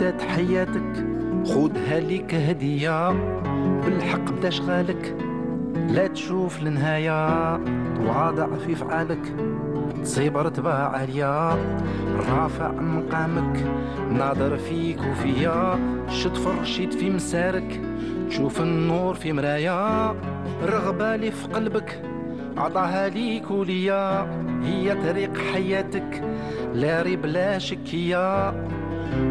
بدات حياتك خودها ليك هدية، بالحق بدا شغالك لا تشوف النهاية، تواضع في فعالك تصيب رتبة عالية، رافع مقامك ناظر فيك وفيا، شد فرشيد في مسارك تشوف النور في مرايا، الرغبة اللي في قلبك عطاها ليك وليا، هي طريق حياتك لا ريب لا شكية،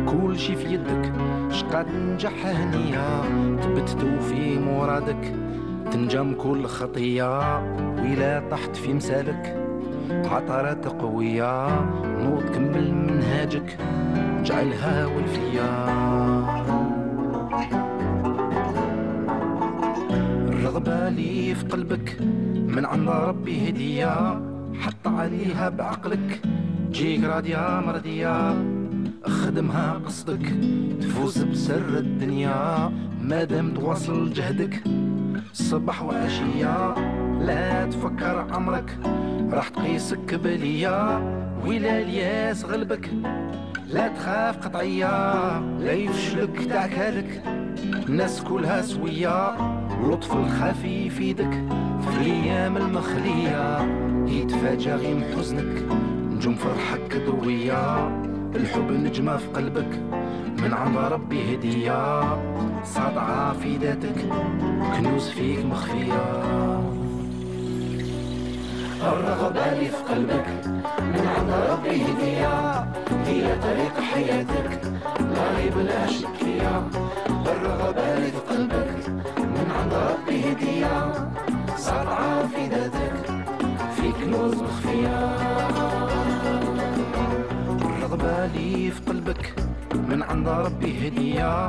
كل شي في يدك شقا تنجح هنية، تبت في مرادك تنجم كل خطية، وإلا طحت في مسالك عطرات قوية، نوض كمل منهاجك جعلها والفيا، الرغبة لي في قلبك من عند ربي هدية، حط عليها بعقلك تجيك راضية مرضية، اخدمها قصدك تفوز بسر الدنيا، مادام تواصل جهدك صبح وعشية، لا تفكر عمرك راح تقيسك بلية، ولا الياس غلبك لا تخاف قطعية، لا يفشلك تعكالك الناس كلها سوية، لطف الخفي يفيدك في الايام المخلية، يتفاجأ غيم حزنك نجوم فرحك ضوية، الحب نجمة في قلبك من عند ربي هدية، ساطعة في ذاتك كنوز فيك مخفية، الرغبة اللي في قلبك من عند ربي هدية، هي طريق حياتك لا ريب لا شك فيها، الرغبة اللي في قلبك من عند ربي هدية، ساطعة في ذاتك في كنوز مخفية، الرغبة اللي في قلبك من عند ربي هدية،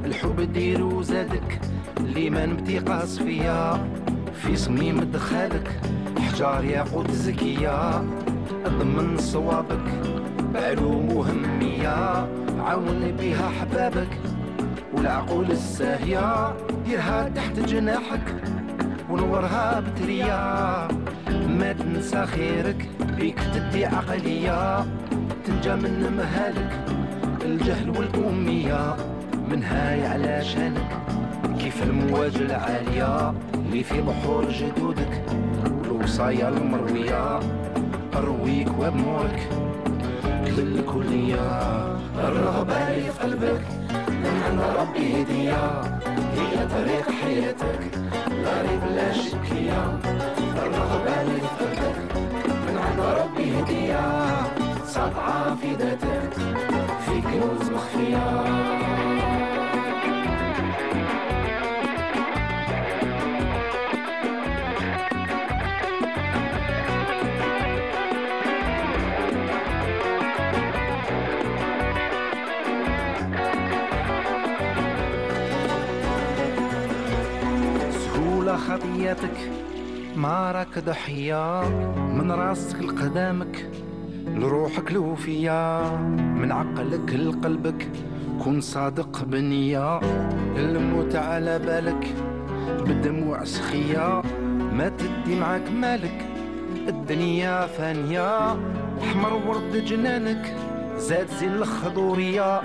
الحب ديرو زادك الإيمان بتيقاس فيا، في صميم دخالك حجار ياقوت زكية، اضمن صوابك بعلوم وهمية، عاون بها حبابك والعقول الساهية، ديرها تحت جناحك ونورها بتريا، ما تنسى خيرك بيك تدي عقلية، تنجى من مهالك الجهل والأمية، منها على شانك كيف المواج العالية اللي في بحور جدودك والوصايا المروية، أرويك وبمورك للكلية، الرغبة اللي في قلبك من عند ربي هدية، هي طريق حياتك لا ريب لا شكية، الرغبة اللي في قلبك من عند ربي هدية، ساطعة في ذاتك في كنوز مخفية. خطياتك ما راك ضحية، من راسك لقدامك لروحك الوفية، من عقلك لقلبك كن صادق بنية، الموت على بالك بالدموع سخية، ما تدي معاك مالك الدنيا فانية، احمر ورد جنانك زاد زين الخضورية،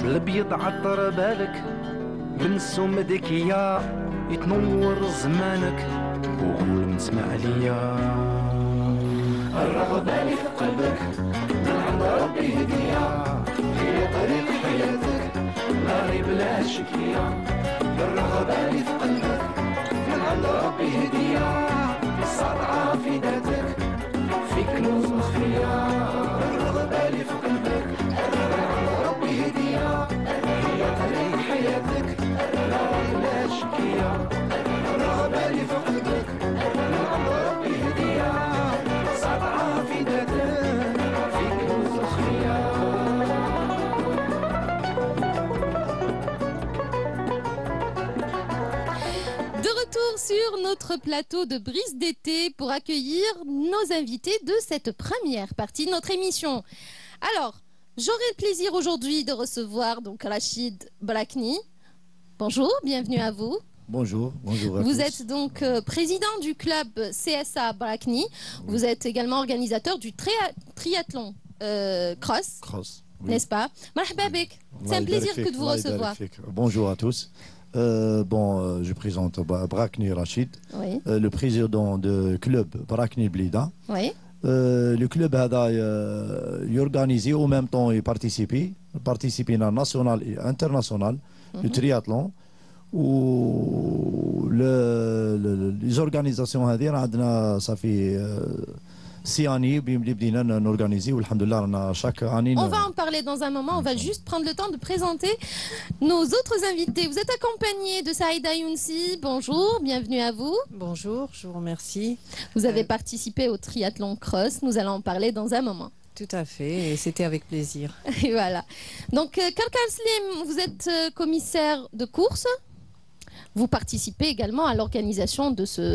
بالابيض عطر بالك بنسوم ذكية، يتنور زمانك وقول من اسمع ليا، الرغبة اللي في قلبك من عند ربي هدية، هي طريق حياتك لا ريب لا شكية، الرغبة اللي في قلبك من عند ربي هدية، ساطعة في ذاتك في كنوز مخفية، الرغبة اللي في قلبك من عند ربي هدية، هي طريق حياتك لا ريب لا شكية، الرغبة اللي في قلبك من عند ربي هدية، ساطعة في ذاتك في كنوز مخفية. De retour sur notre plateau de Brise d'été pour accueillir nos invités de cette première partie de notre émission. Alors, j'aurai le plaisir aujourd'hui de recevoir donc Rachid Balakni. Bonjour, bienvenue à vous. Bonjour, bonjour à tous. Vous êtes donc président du club CSA Balakni. Oui. Vous êtes également organisateur du triathlon cross. Cross, n'est-ce pas? Marhaba bik. C'est un plaisir que de vous recevoir. Bonjour à tous. Je présente Brakni Rachid, Oui. le président du club Brakni Blida. Oui. Le club est organisé en même temps et participe national et international du triathlon. Les organisations ça fait 6 années nous organisons chaque année. On va en parler dans un moment. On va juste prendre le temps de présenter nos autres invités. Vous êtes accompagné de Saïda Younsi. Bonjour, bienvenue à vous. Bonjour, je vous remercie. Vous avez participé au triathlon cross. Nous allons en parler dans un moment. Tout à fait, et c'était avec plaisir. Et voilà. Donc, Karkar Slim, vous êtes commissaire de course. Vous participez également à l'organisation de ce.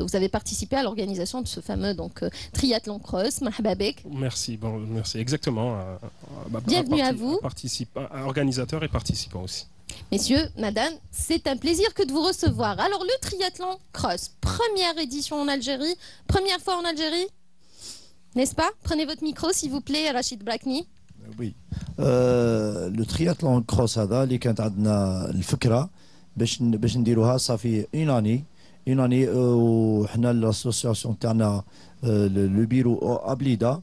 Vous avez participé à l'organisation de ce fameux triathlon cross. Marhaba bik. Merci, merci. Exactement. Bienvenue à vous. Organisateur et participant aussi. Messieurs, madame, c'est un plaisir que de vous recevoir. Alors, le triathlon cross, première édition en Algérie, première fois en Algérie, n'est-ce pas? Prenez votre micro, s'il vous plaît, Rachid Brakni. Oui. Le triathlon cross, اللي كانت عندنا الفكرة باش نديروها صافي اون اني وحنا لاسوسياسيون تاعنا لو بيرو ابليدا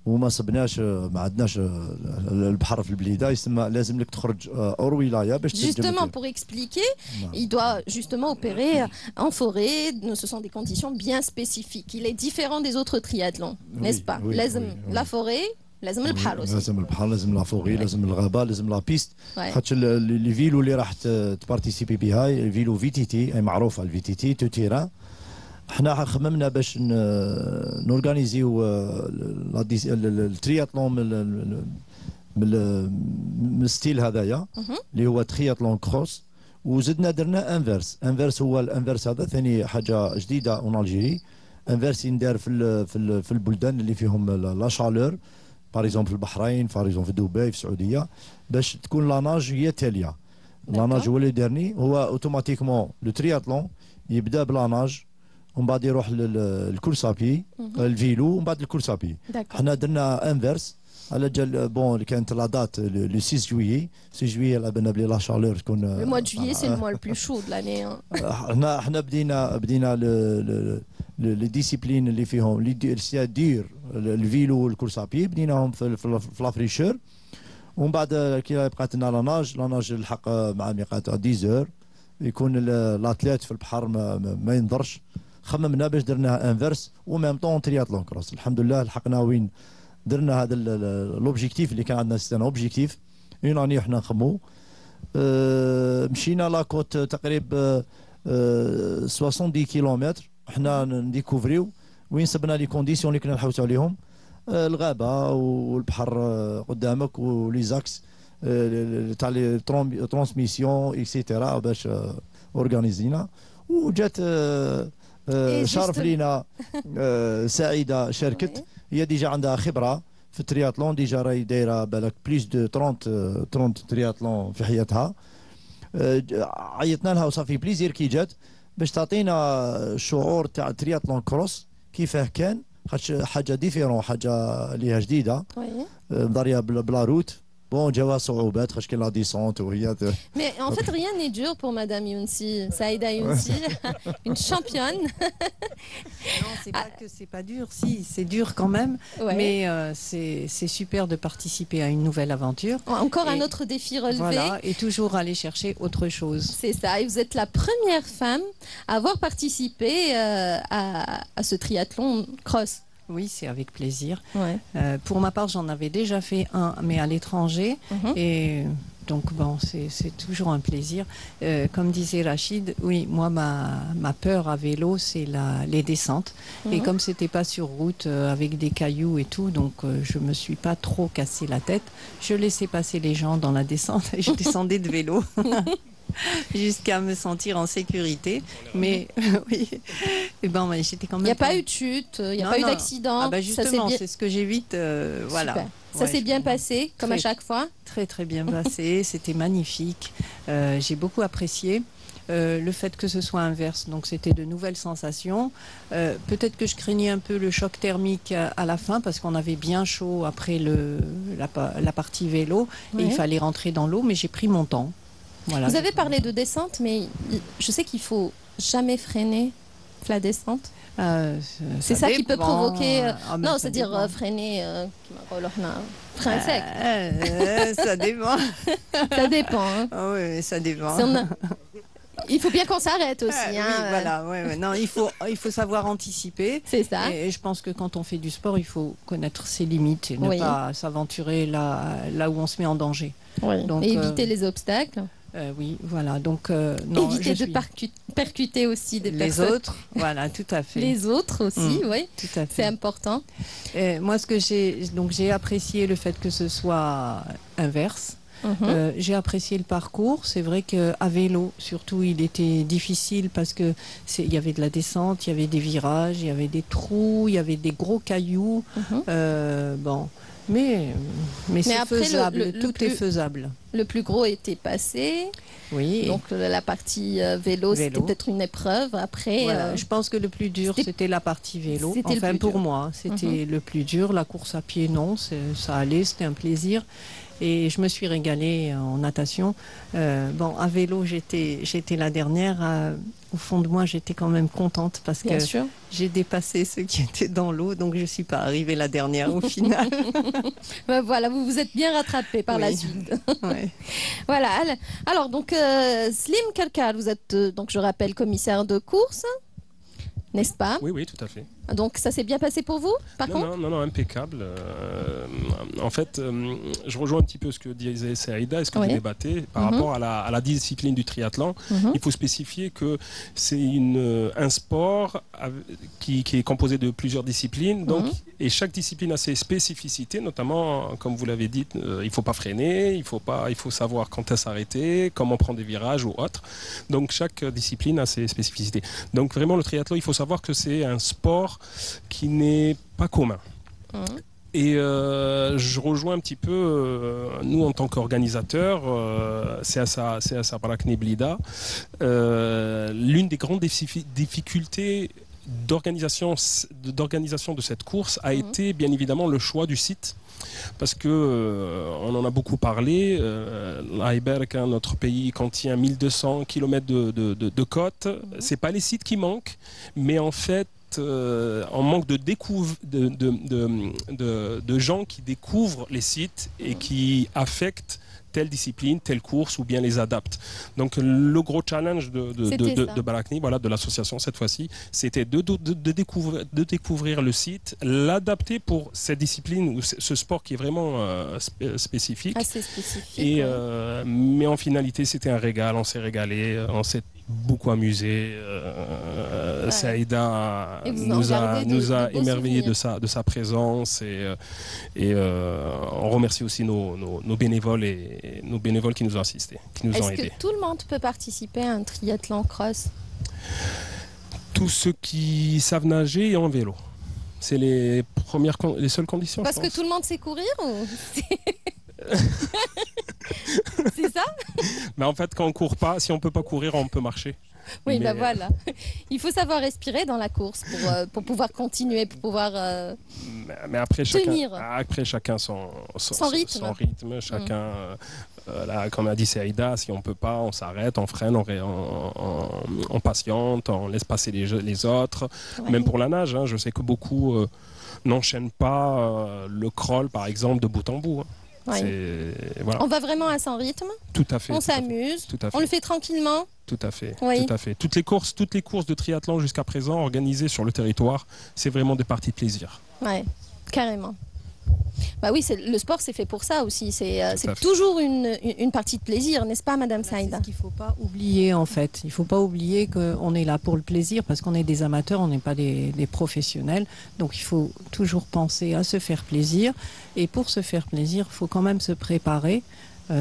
وما صبناش ما عندناش البحر في البليده يسمى لازم لك تخرج اور ولايه باش Justement pour expliquer, il doit justement opérer en forêt, ce sont des conditions bien spécifiques. Il est différent des autres triathlons, n'est-ce pas? لازم la forêt, لازم البحر aussi. لازم البحر لازم لافوري لازم الغابه لازم لا بيست خاطر لي فيلو اللي راح تبارتيسيبي بها الفيلو في تي تي اي معروفه الفي تي تي تو تيران حنا خممنا باش نورغانيزيو الترياتلون من الستيل هذايا اللي هو ترياتلون كروس وزدنا درنا انفيرس هو الانفيرس هذا ثاني حاجه جديده اون الجيري انفيرس يندار في البلدان اللي فيهم لا شالور باغ اكزومبل في البحرين باغ اكزومبل في دبي في السعوديه باش تكون لاناج هي تاليه لاناج هو اللي دارني هو اوتوماتيكمون لو ترياتلون يبدا بلاناج ومن بعد يروح للكورسابي الفيلو ومن بعد الكورسابي حنا درنا انفيرس على جال بون كانت لا دات لو 6 جويي 6 جويي لعبنا بلي لا شالور تكون Le mois de juillet, c'est le mois le plus chaud de l'année. حنا بدينا لي ديسيبلين اللي فيهم لي دير الفيلو والكورسابي بديناهم في لافريشور ومن بعد كي بقات لنا لاناج الحق مع ميقات 10 يكون الاتليت في البحر ما ينظرش خممنا باش درناها انفيرس وميم طون ترياتلون كروس الحمد لله لحقنا وين درنا هذا لوبجيكتيف اللي كان عندنا سيستم اوبجيكتيف اون اني حنا نخمو مشينا لاكوت تقريبا 70 كيلومتر حنا نديكوفريو وين سبنا لي كونديسيون اللي كنا نحوسوا عليهم الغابه والبحر قدامك ولي زاكس تاع لي ترانسميسيون اكسيتيرا باش اورغانيزينا وجات شرف لينا سعيده شاركت هي ديجا عندها خبره في الترياتلون ديجا راهي دايره بالك بليس دو 30 ترياتلون في حياتها عيطنا لها وصافي بليزير كي جات باش تعطينا شعور تاع الترياتلون كروس كيفاه كان حاجه ديفيرون حاجه ليها جديده مضاريه بلا روت بون جاوا صعوبات خاطر كاين لا ديسونت وهي Mais en fait, rien n'est dur pour Madame Younsi, Saïda Younsi, une championne. Non, c'est pas que c'est pas dur, si, c'est dur quand même, mais c'est super de participer à une nouvelle aventure. Encore un autre défi relevé. Voilà, et toujours aller chercher autre chose. C'est ça, et vous êtes la première femme à avoir participé à ce triathlon cross. Oui, c'est avec plaisir. Pour ma part, j'en avais déjà fait un, mais à l'étranger. Et donc, bon, c'est toujours un plaisir. Comme disait Rachid, oui, moi, ma peur à vélo, c'est les descentes. Et comme c'était pas sur route, avec des cailloux et tout, donc je me suis pas trop cassé la tête. Je laissais passer les gens dans la descente et je descendais de vélo. Jusqu'à me sentir en sécurité. Mais oui, et ben, j'étais quand même. Il n'y a pas eu de chute, il n'y a pas eu d'accident. Ah bah justement, c'est ce que j'évite. Voilà. Ça s'est bien passé, comme à chaque fois. Très très bien passé. C'était magnifique. J'ai beaucoup apprécié. le fait que ce soit inverse, donc c'était de nouvelles sensations. Peut-être que je craignais un peu le choc thermique à la fin parce qu'on avait bien chaud après la partie vélo et il fallait rentrer dans l'eau, mais j'ai pris mon temps. Voilà. Vous avez parlé de descente, mais je sais qu'il faut jamais freiner la descente. C'est ça qui peut provoquer. Non, c'est-à-dire freiner. Frein sec. Ça dépend. Ça dépend. Hein. Oh, oui, ça dépend. Il faut bien qu'on s'arrête aussi. Oui, hein. voilà. Ouais. Non, il faut savoir anticiper. C'est ça. Et je pense que quand on fait du sport, il faut connaître ses limites et ne pas s'aventurer là où on se met en danger. Oui. Donc, et éviter les obstacles. Oui, voilà. Donc, non, éviter de percuter aussi des personnes. Les autres, voilà, tout à fait. Les autres aussi, oui. Tout à fait. C'est important. Moi, j'ai apprécié le fait que ce soit inverse. J'ai apprécié le parcours. C'est vrai qu'à vélo, surtout, il était difficile parce que il y avait de la descente, il y avait des virages, il y avait des trous, il y avait des gros cailloux. Bon. Mais c'est après, faisable, tout est faisable. Le plus gros était passé. Oui. Donc la partie vélo, c'était peut-être une épreuve. Après, voilà. Je pense que le plus dur, c'était la partie vélo. Enfin, pour moi, c'était le plus dur. La course à pied, non, ça allait, c'était un plaisir. Et je me suis régalée en natation. À vélo, j'étais la dernière. Au fond de moi, j'étais quand même contente parce que j'ai dépassé ceux qui étaient dans l'eau, donc je ne suis pas arrivée la dernière au final. Voilà, vous vous êtes bien rattrapée par la suite. Voilà. Alors, donc, Slim Kalkal, vous êtes, donc, je rappelle, commissaire de course, n'est-ce pas? Oui, tout à fait. Donc ça s'est bien passé pour vous, par contre? Non, impeccable. En fait, je rejoins un petit peu ce que disait Saïda et ce que vous débattez par rapport à la discipline du triathlon. Il faut spécifier que c'est un sport qui est composé de plusieurs disciplines, donc, et chaque discipline a ses spécificités, notamment, comme vous l'avez dit, il ne faut pas freiner, il faut savoir quand est-ce s'arrêter, comment prendre des virages ou autre. Donc chaque discipline a ses spécificités. Donc vraiment, le triathlon, il faut savoir que c'est un sport qui n'est pas commun. Et je rejoins un petit peu, nous en tant qu'organisateurs, c'est à ça Barakni Blida, l'une des grandes difficultés d'organisation de cette course a été bien évidemment le choix du site. Parce que on en a beaucoup parlé. L'Iberk, notre pays, contient 1200 km de côte. C'est pas les sites qui manquent, mais en fait, on manque de gens qui découvrent les sites et qui affectent telle discipline, telle course ou bien les adaptent. Donc le gros challenge de Barakni, voilà, de l'association cette fois-ci, c'était de découvrir le site, l'adapter pour cette discipline ou ce sport qui est vraiment spécifique. Assez spécifique. Et, mais en finalité, c'était un régal, on s'est régalé, on s'est beaucoup amusé. Saïda nous a émerveillés de sa présence et on remercie aussi nos bénévoles et nos bénévoles qui nous ont assistés, qui nous ont aidés. Est-ce que tout le monde peut participer à un triathlon cross? Tous ceux qui savent nager et en vélo. C'est les seules conditions. Parce que tout le monde sait courir ou c'est ça? Mais en fait, quand on court pas, si on peut pas courir, on peut marcher. Oui, ben voilà. Il faut savoir respirer dans la course pour pouvoir continuer, pour pouvoir mais après, tenir. Chacun son rythme. Chacun, là, comme a dit Saïda, si on peut pas, on s'arrête, on freine, on patiente, on laisse passer les autres. Ouais. Même pour la nage, hein, je sais que beaucoup n'enchaînent pas le crawl, par exemple, de bout en bout. Hein. Oui. Voilà. On va vraiment à son rythme. Tout à fait. On s'amuse. On le fait tranquillement. Tout à fait. Oui. Tout à fait. Toutes les courses de triathlon jusqu'à présent organisées sur le territoire, c'est vraiment des parties de plaisir. Ouais, carrément. Bah oui, le sport c'est fait pour ça aussi. C'est toujours une partie de plaisir, n'est-ce pas, Madame Saïda? C'est ce qu'il ne faut pas oublier en fait. Il ne faut pas oublier qu'on est là pour le plaisir parce qu'on est des amateurs, on n'est pas des professionnels. Donc il faut toujours penser à se faire plaisir. Et pour se faire plaisir, il faut quand même se préparer.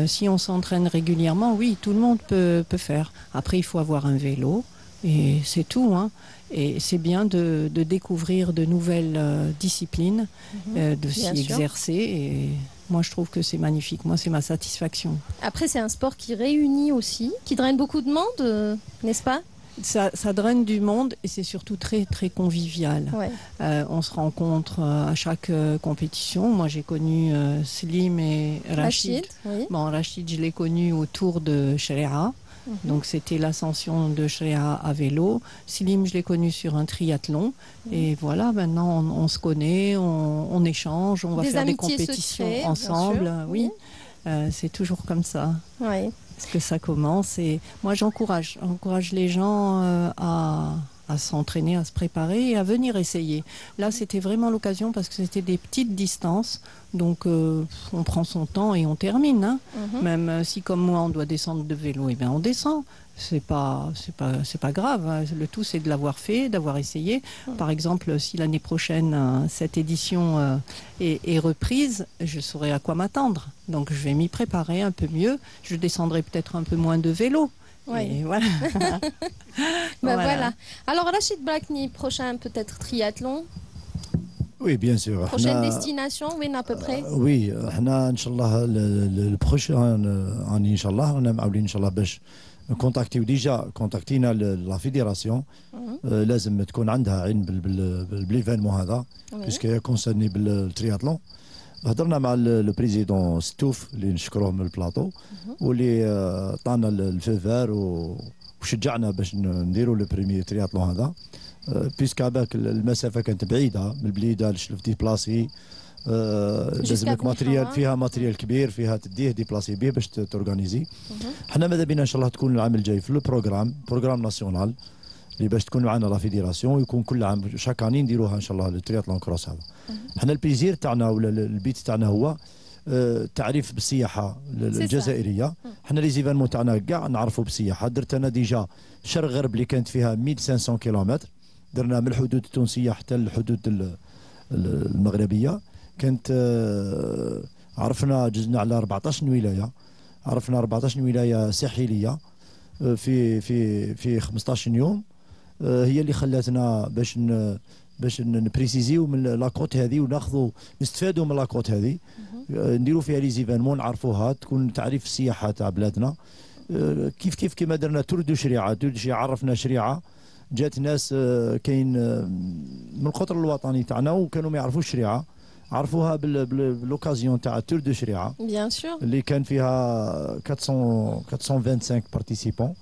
Si on s'entraîne régulièrement, oui, tout le monde peut faire. Après, il faut avoir un vélo et c'est tout, hein. Et c'est bien de découvrir de nouvelles disciplines, de s'y exercer. moi je trouve que c'est magnifique. Moi, c'est ma satisfaction. Après, c'est un sport qui réunit aussi, qui draine beaucoup de monde, n'est-ce pas? Ça draine du monde et c'est surtout très très convivial. Ouais. On se rencontre à chaque compétition. Moi j'ai connu Slim et Rachid. Oui. Bon, Rachid je l'ai connu au Tour de Shreha. Donc c'était l'ascension de Shreha à vélo. Slim je l'ai connu sur un triathlon. Et voilà, maintenant on se connaît, on échange, on va faire des compétitions ensemble. Oui, c'est toujours comme ça. Oui. Que ça commence et moi j'encourage les gens à s'entraîner, à se préparer et à venir essayer. Là c'était vraiment l'occasion parce que c'était des petites distances, donc on prend son temps et on termine. Hein. Même si comme moi on doit descendre de vélo, et bien on descend. C'est pas grave. Hein. Le tout c'est de l'avoir fait, d'avoir essayé. Par exemple, si l'année prochaine cette édition est reprise, je saurai à quoi m'attendre. Donc je vais m'y préparer un peu mieux. Je descendrai peut-être un peu moins de vélo. Oui. Et voilà. Voilà. Alors Rachid Blakni, prochain peut-être triathlon. Oui, bien sûr. Prochaine destination, oui, à peu près. Oui, ان شاء الله le prochain année ان شاء الله انا معولين ان شاء الله باش نكونتاكتيو ديجا كونتاكتينا لا فيديراسيون لازم تكون عندها علم بالايفينمون هذا باسكو هي كونسيرني بالترياتلون. هضرنا مع البريزيدون ستوف اللي نشكروه من البلاطو واللي عطانا الفيفار وشجعنا باش نديروا لو بريمي ترياتلون هذا بيسكا باك المسافه كانت بعيده من البليده لشلف دي بلاصي لازمك ماتريال فيها ماتريال كبير فيها تديه دي بلاصي بيه باش تورغانيزي. حنا ماذا بينا ان شاء الله تكون العام الجاي في بروغرام ناسيونال اللي باش تكون معنا لا فيديراسيون ويكون كل عام شاك اني نديروها ان شاء الله الترياتلون كروس هذا. حنا البليزير تاعنا ولا البيت تاعنا هو التعريف بالسياحه الجزائريه. حنا لي زيفينمون تاعنا كاع نعرفوا بالسياحه. درت انا ديجا شرق غرب اللي كانت فيها 1500 كيلومتر درنا من الحدود التونسيه حتى الحدود المغربيه. كانت عرفنا جزنا على 14 ولايه. عرفنا 14 ولايه ساحليه في 15 يوم. هي اللي خلاتنا باش نبريسيزيو من لاكوت هذه وناخذوا نستفادوا من لاكوت هذه نديروا فيها لي زيفينمون نعرفوها تكون تعريف السياحه تاع بلادنا. كيف كما درنا تور دو شريعه عرفنا شريعه جات ناس كاين من القطر الوطني تاعنا وكانوا ما يعرفوش الشريعه عرفوها بالوكازيون تاع تور دو شريعه بيان سور اللي كان فيها 425 بارتيسيبون.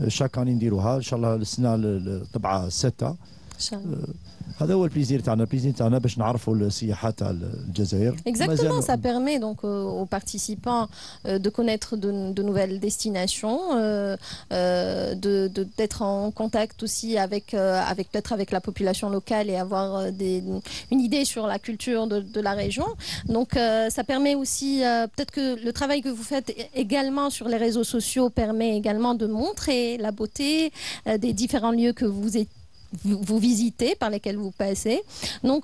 شاك اني نديروها ان شاء الله السنه الطبعه 6 ان شاء الله. هذا هو البليزير تاعنا باش نعرفوا السياحه تاع الجزائر. Exactement, ça permet donc aux participants de connaître de nouvelles destinations, d'être en contact aussi avec peut-être avec la population locale et avoir une idée sur la culture de la région. Donc ça permet aussi peut-être que le travail que vous faites également sur les réseaux sociaux permet également de montrer la beauté des différents lieux que vous visitez, par lesquels vous passez. Donc,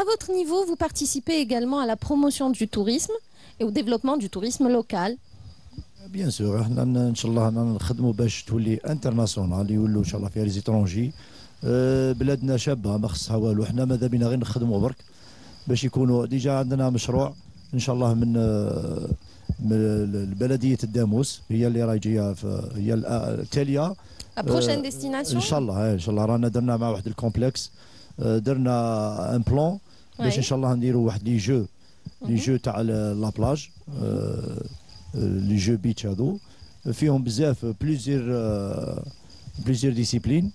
à votre niveau, vous participez également à la promotion du tourisme et au développement du tourisme local. Bien sûr, ان شاء الله نخدموا باش تولي انترناسيونال يولوا ان شاء الله فيها لي زيترونجي. بلادنا شابه ما خصها والو. حنا ماذا بينا غير نخدموا برك باش يكونوا ديجا عندنا مشروع ان شاء الله من بلديه الداموس هي اللي راهي جايه هي التاليه La prochaine destination ان شاء الله رانا درنا مع واحد الكومبلكس درنا ان بلان باش ان شاء الله نديروا واحد لي جو تاع لا بلاج لي جو بيتش هذو فيهم بزاف بليزير ديسيبلين.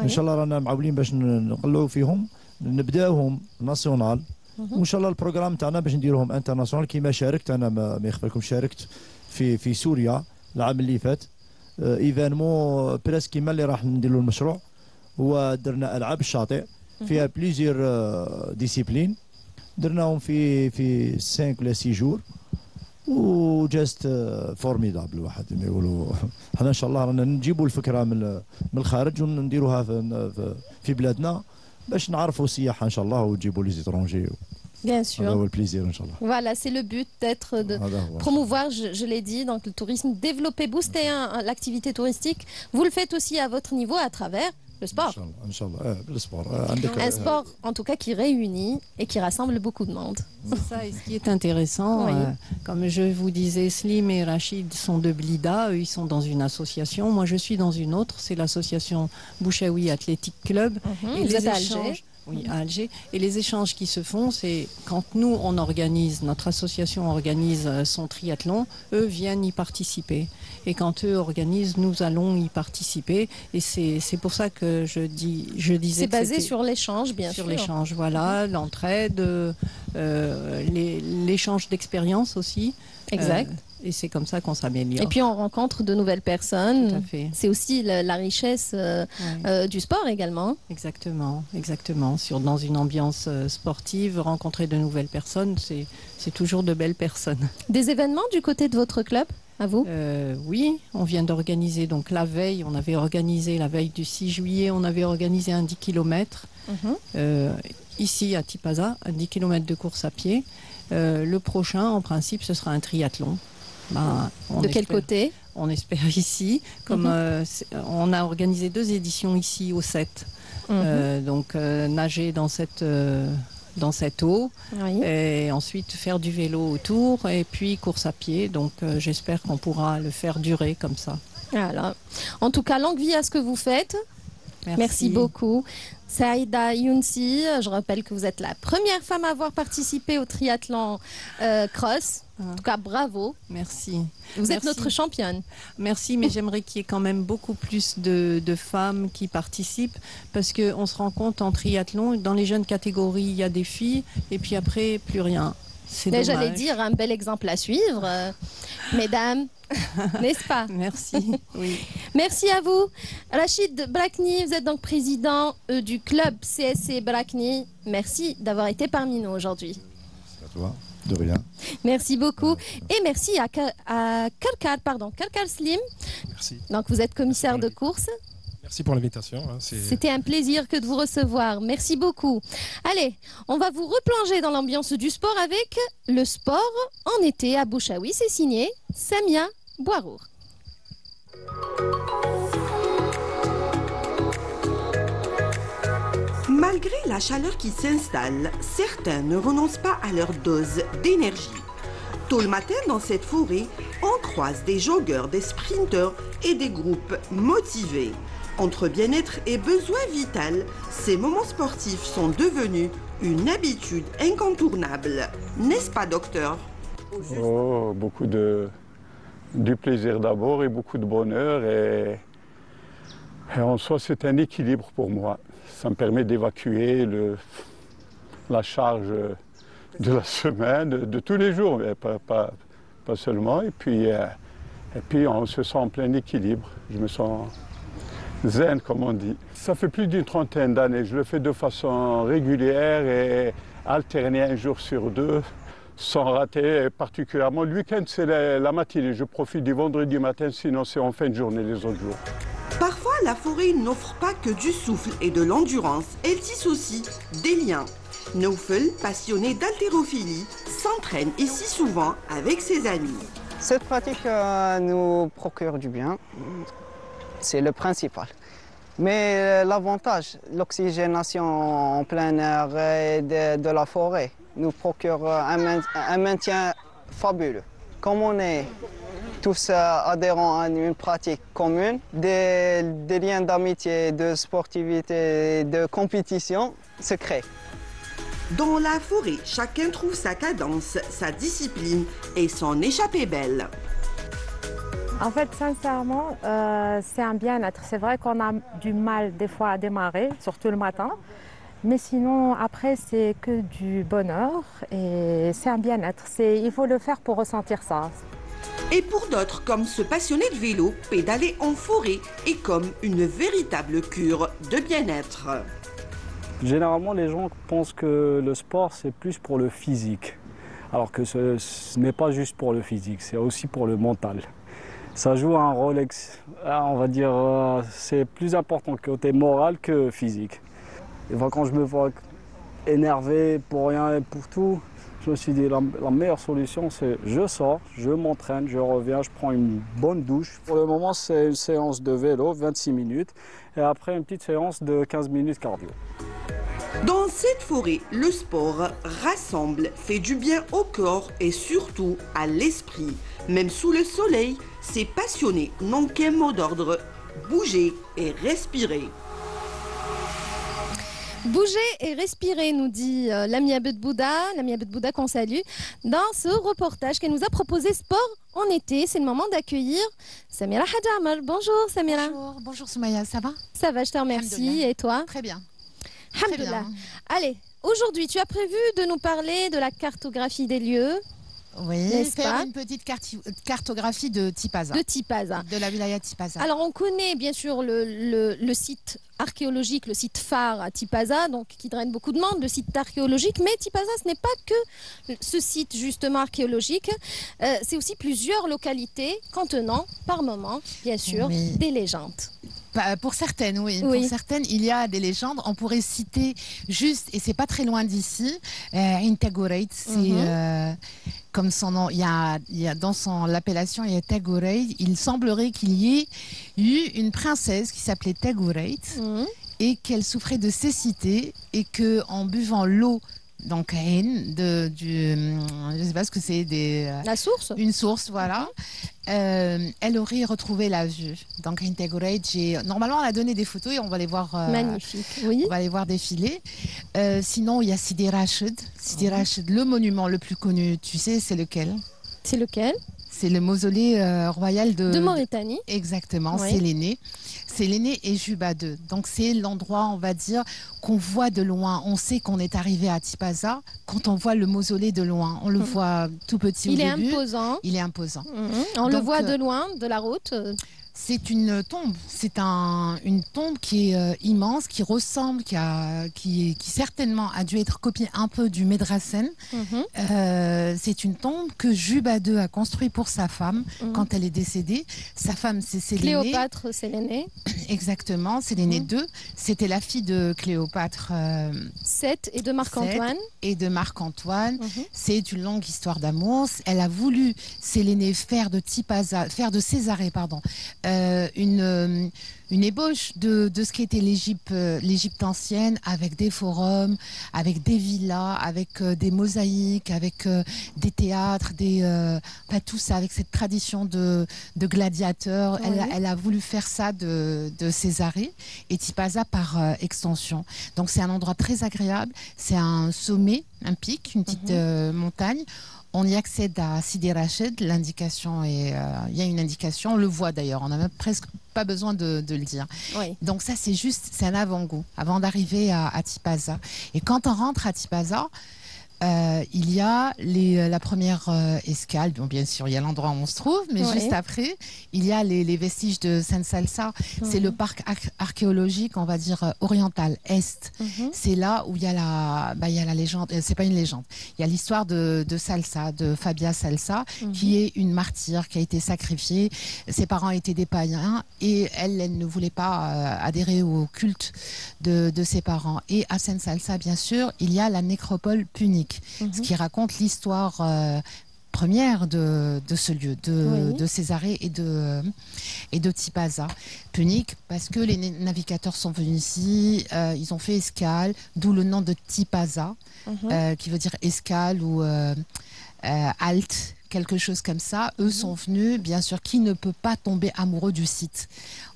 ان شاء الله رانا معولين باش نقلعوا فيهم نبداوهم ناسيونال وان شاء الله البروغرام تاعنا باش نديروهم انترناسيونال. كيما شاركت انا ما يخفى لكم شاركت في سوريا العام اللي فات ايفينمون بريس كيما اللي راح نديروا المشروع هو درنا العاب الشاطئ فيها بليزير ديسيبلين درناهم في 5 ولا 6 جور وجاست فورميدابل واحد ما يقولوا. حنا ان شاء الله رانا نجيبوا الفكره من الخارج ونديروها في بلادنا باش نعرفوا السياحه ان شاء الله ونجيبوا لي زيترونجي. Bien sûr. هذا هو البليزير ان شاء الله. Voilà, c'est le but d'être de promouvoir, je l'ai dit, donc le tourisme, développer, booster l'activité touristique. Vous le faites aussi à votre niveau à travers Le sport. Le sport. Un sport, en tout cas, qui réunit et qui rassemble beaucoup de monde. C'est ça, et ce qui est intéressant, Oui. comme je vous disais, Slim et Rachid sont de Blida, eux ils sont dans une association, moi je suis dans une autre, c'est l'association Bouchaoui Athletic Club. Et Vous êtes à échanges- Alger. Oui, à Alger. Et les échanges qui se font, c'est quand nous, on organise, notre association organise son triathlon, eux viennent y participer. Et quand eux organisent, nous allons y participer. Et c'est pour ça que je disais C'est que basé c'était sur l'échange, bien sûr. sur l'échange, voilà, l'entraide, l'échange d'expérience aussi. Exact. Et c'est comme ça qu'on s'améliore. Et puis on rencontre de nouvelles personnes. Tout à fait. C'est aussi la richesse du sport également. Exactement, exactement. Dans une ambiance sportive, rencontrer de nouvelles personnes, c'est toujours de belles personnes. Des événements du côté de votre club, à vous? Oui, on vient d'organiser, donc la veille, on avait organisé la veille du 6 juillet, on avait organisé un 10 km ici à Tipaza, un 10 km de course à pied. Le prochain, en principe, ce sera un triathlon. De quel côté? On espère ici. Comme on a organisé 2 éditions ici au 7. Donc nager dans cette eau Oui. et ensuite faire du vélo autour et puis course à pied. Donc j'espère qu'on pourra le faire durer comme ça. Voilà. En tout cas, longue vie à ce que vous faites. Merci beaucoup. Saïda Younsi, je rappelle que vous êtes la première femme à avoir participé au triathlon cross. En tout cas, bravo. Merci. Vous êtes Merci. notre championne. Merci, mais j'aimerais qu'il y ait quand même beaucoup plus de femmes qui participent parce qu'on se rend compte en triathlon, dans les jeunes catégories, il y a des filles et puis après, plus rien. C'est Mais dommage. j'allais dire un bel exemple à suivre, mesdames, n'est-ce pas? Merci. Oui. Merci à vous. Rachid Brakni, vous êtes donc président du club CSC Brakni. Merci d'avoir été parmi nous aujourd'hui. À toi, de rien. Merci beaucoup. Et merci à Karkar Slim. Merci. Donc vous êtes commissaire de course. Merci pour l'invitation. C'était un plaisir que de vous recevoir. Merci beaucoup. Allez, on va vous replonger dans l'ambiance du sport avec le sport en été à Bouchaoui. C'est signé Samia Boirour. Malgré la chaleur qui s'installe, certains ne renoncent pas à leur dose d'énergie. Tôt le matin, dans cette forêt, on croise des joggeurs, des sprinteurs et des groupes motivés. Entre bien-être et besoin vital, ces moments sportifs sont devenus une habitude incontournable. N'est-ce pas, docteur? Oh, beaucoup du plaisir d'abord et beaucoup de bonheur. Et en soi, c'est un équilibre pour moi. Ça me permet d'évacuer la charge de la semaine, de tous les jours, mais pas seulement. Et puis on se sent en plein équilibre. Je me sens zen, comme on dit. Ça fait plus d'une trentaine d'années. Je le fais de façon régulière et alternée un jour sur 2, sans rater. Particulièrement le week-end, c'est la matinée. Je profite du vendredi matin, sinon c'est en fin de journée les autres jours. Parfois, la forêt n'offre pas que du souffle et de l'endurance. Elle tisse aussi des liens. Naufel, passionné d'haltérophilie, s'entraîne ici souvent avec ses amis. Cette pratique nous procure du bien, c'est le principal. Mais l'avantage, l'oxygénation en plein air et de la forêt nous procure un maintien fabuleux. Comme on est tous adhérents à une pratique commune, des liens d'amitié, de sportivité, de compétition se créent. Dans la forêt, chacun trouve sa cadence, sa discipline et son échappée belle. En fait, sincèrement, c'est un bien-être. C'est vrai qu'on a du mal des fois à démarrer, surtout le matin. Mais sinon, après, c'est que du bonheur et c'est un bien-être. Il faut le faire pour ressentir ça. Et pour d'autres, comme ce passionné de vélo, pédaler en forêt est comme une véritable cure de bien-être. Généralement, les gens pensent que le sport, c'est plus pour le physique. Alors que ce n'est pas juste pour le physique, c'est aussi pour le mental. Ça joue un rôle, on va dire, c'est plus important côté moral que physique. Et quand je me vois énervé pour rien et pour tout, je me suis dit la meilleure solution c'est je sors, je m'entraîne, je reviens, je prends une bonne douche. Pour le moment c'est une séance de vélo, 26 minutes, et après une petite séance de 15 minutes cardio. Dans cette forêt, le sport rassemble, fait du bien au corps et surtout à l'esprit. Même sous le soleil, ces passionnés n'ont qu'un mot d'ordre, bouger et respirer. Bouger et respirer, nous dit Lamia Bedbouda qu'on salue, dans ce reportage qu'elle nous a proposé Sport en été. C'est le moment d'accueillir Samira Hadjamal. Bonjour Samira. Bonjour Soumaya, ça va? Ça va, je te remercie. Et toi? Très bien. Alhamdoulilah. Allez, aujourd'hui, tu as prévu de nous parler de la cartographie des lieux. Oui, faire une petite cartographie de Tipaza. De la wilaya de Tipaza. Alors, on connaît bien sûr le site archéologique, le site phare à Tipaza, donc qui draine beaucoup de monde, le site archéologique. Mais Tipaza, ce n'est pas que ce site justement archéologique. C'est aussi plusieurs localités contenant, par moment, bien sûr, des légendes. Pour certaines, oui. Pour certaines, il y a des légendes. On pourrait citer juste, et c'est pas très loin d'ici, Intagoreit. C'est comme son nom, il y a dans l'appellation, il y a Tagoreit. Il semblerait qu'il y ait eu une princesse qui s'appelait Tagoreit et qu'elle souffrait de cécité et qu'en buvant l'eau, donc je sais pas ce que c'est, la source, une source, voilà. Elle aurait retrouvé la vue. Donc normalement on a donné des photos et on va les voir. Magnifique, oui. On va les voir défiler. Sinon il y a Sidi Rachid. Sidi Rachid, le monument le plus connu, tu sais, c'est lequel? C'est lequel? C'est le mausolée royal de Mauritanie. Exactement, c'est l'aîné. C'est l'aîné et Juba II. Donc c'est l'endroit, on va dire, qu'on voit de loin. On sait qu'on est arrivé à Tipaza quand on voit le mausolée de loin. On le voit tout petit au début. Il est imposant. Il est imposant. On le voit de loin, de la route. C'est une tombe. C'est une tombe qui est immense, qui ressemble, qui certainement a dû être copiée un peu du Médrassen. C'est une tombe que Juba II a construite pour sa femme quand elle est décédée. Sa femme, c'est Séléné. Cléopâtre, Séléné. Exactement, Séléné II. C'était la fille de Cléopâtre. 7 et de Marc-Antoine. Et de Marc-Antoine. C'est une longue histoire d'amour. Elle a voulu, Séléné, faire de Césarée, pardon, une ébauche de ce qu'était l'Égypte ancienne, avec des forums, avec des villas, avec des mosaïques, avec des théâtres, pas tout ça, avec cette tradition de gladiateurs. Elle a voulu faire ça de Césarée et Tipaza par extension. Donc c'est un endroit très agréable, c'est un sommet, un pic, une petite montagne. On y accède à Sidi Rachid, l'indication il y a une indication, on le voit d'ailleurs, on n'a même presque pas besoin de le dire. Donc ça c'est un avant-goût, avant d'arriver à Tipaza. Et quand on rentre à Tipaza, il y a la première escale, bon, bien sûr il y a l'endroit où on se trouve, mais juste après il y a les vestiges de Sen Salsa. C'est le parc archéologique, on va dire oriental, est. C'est là où il y a la légende, c'est pas une légende, il y a l'histoire de Salsa, de Fabia Salsa, qui est une martyre qui a été sacrifiée. Ses parents étaient des païens et elle ne voulait pas adhérer au culte de ses parents. Et à Sen Salsa, bien sûr, il y a la nécropole punique. Ce qui raconte l'histoire première de ce lieu, de Césarée et de Tipaza. Punique parce que les navigateurs sont venus ici, ils ont fait escale, d'où le nom de Tipaza, qui veut dire escale ou halte, quelque chose comme ça. Eux sont venus, bien sûr, qui ne peut pas tomber amoureux du site.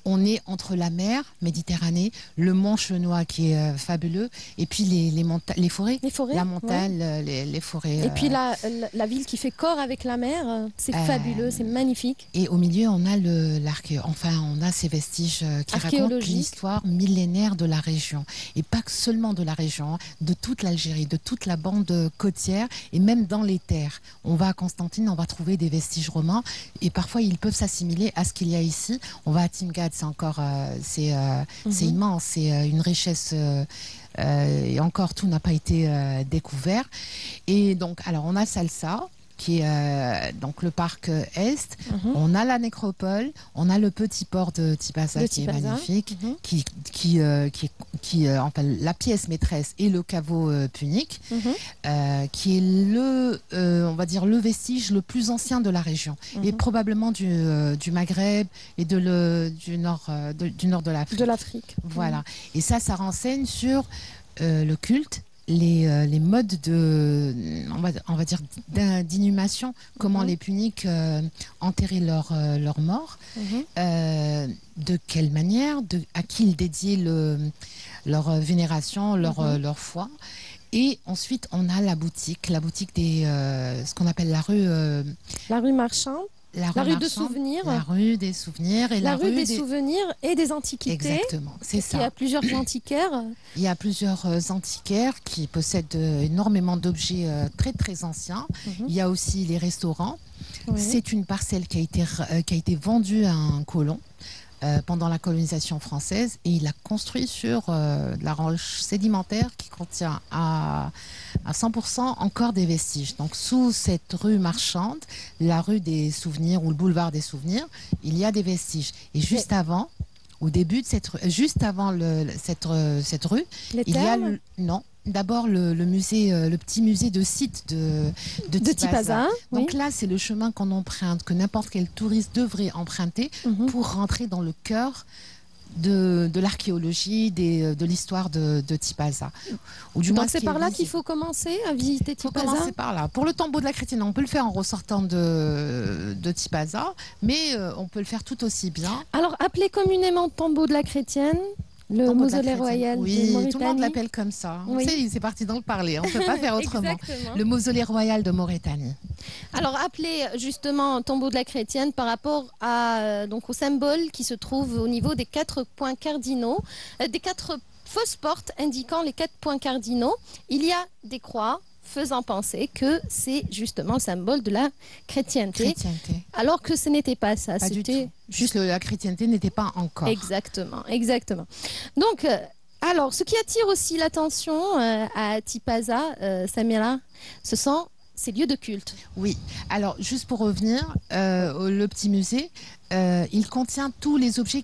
On est entre la mer Méditerranée, le mont Chenois qui est fabuleux, et puis les forêts, la montagne, les forêts. Et puis la ville qui fait corps avec la mer, c'est fabuleux, c'est magnifique. Et au milieu, on a on a ces vestiges qui racontent l'histoire millénaire de la région, et pas seulement de la région, de toute l'Algérie, de toute la bande côtière, et même dans les terres. On va à Constantine, on va trouver des vestiges romains, et parfois ils peuvent s'assimiler à ce qu'il y a ici. On va à Timgad, c'est encore c'est immense, c'est une richesse et encore tout n'a pas été découvert. Et donc alors on a Salsa, qui est donc le parc Est. On a la nécropole, on a le petit port de Tipaza qui est magnifique, enfin, la pièce maîtresse et le caveau punique, qui est on va dire le vestige le plus ancien de la région et probablement du Maghreb et du nord de l'Afrique. De l'Afrique. Voilà. Et ça renseigne sur le culte, les modes on va dire d'inhumation, comment les puniques enterraient leurs morts, de quelle manière, à qui ils dédiaient leur vénération, leur foi. Et ensuite, on a la boutique ce qu'on appelle la rue marchande. La rue de souvenirs. La rue des souvenirs. Et la rue des souvenirs et des antiquités. Exactement, c'est ça. Il y a plusieurs antiquaires. Il y a plusieurs antiquaires qui possèdent énormément d'objets très très anciens. Il y a aussi les restaurants. C'est une parcelle qui a été vendue à un colon pendant la colonisation française, et il a construit sur de la roche sédimentaire qui contient à 100% encore des vestiges. Donc sous cette rue marchande, la rue des souvenirs ou le boulevard des souvenirs, il y a des vestiges. Et juste avant, au début de cette rue, juste avant cette rue, il y a d'abord le musée, le petit musée de site de Tipaza. Donc là, c'est le chemin qu'on emprunte, que n'importe quel touriste devrait emprunter pour rentrer dans le cœur de l'archéologie, de l'histoire de Tipaza. Donc c'est par là qu'il faut commencer à visiter Tipaza. Il faut commencer par là. Pour le tombeau de la Chrétienne, on peut le faire en ressortant de Tipaza, mais on peut le faire tout aussi bien. Alors, appelé communément tombeau de la Chrétienne, le mausolée royal de Mauritanie. Tout le monde l'appelle comme ça. C'est parti dans le parler, on ne peut pas faire autrement. Le mausolée royal de Mauritanie. Alors, appelé justement tombeau de la Chrétienne par rapport au symbole qui se trouve au niveau des 4 points cardinaux, des 4 fausses portes indiquant les 4 points cardinaux. Il y a des croix faisant penser que c'est justement le symbole de la chrétienté. Alors que ce n'était pas ça. C'était juste que la chrétienté n'était pas encore. Exactement. Donc, alors, ce qui attire aussi l'attention à Tipaza, Samira, ce sont ces lieux de culte. Oui. Alors, juste pour revenir, le petit musée, il contient tous les objets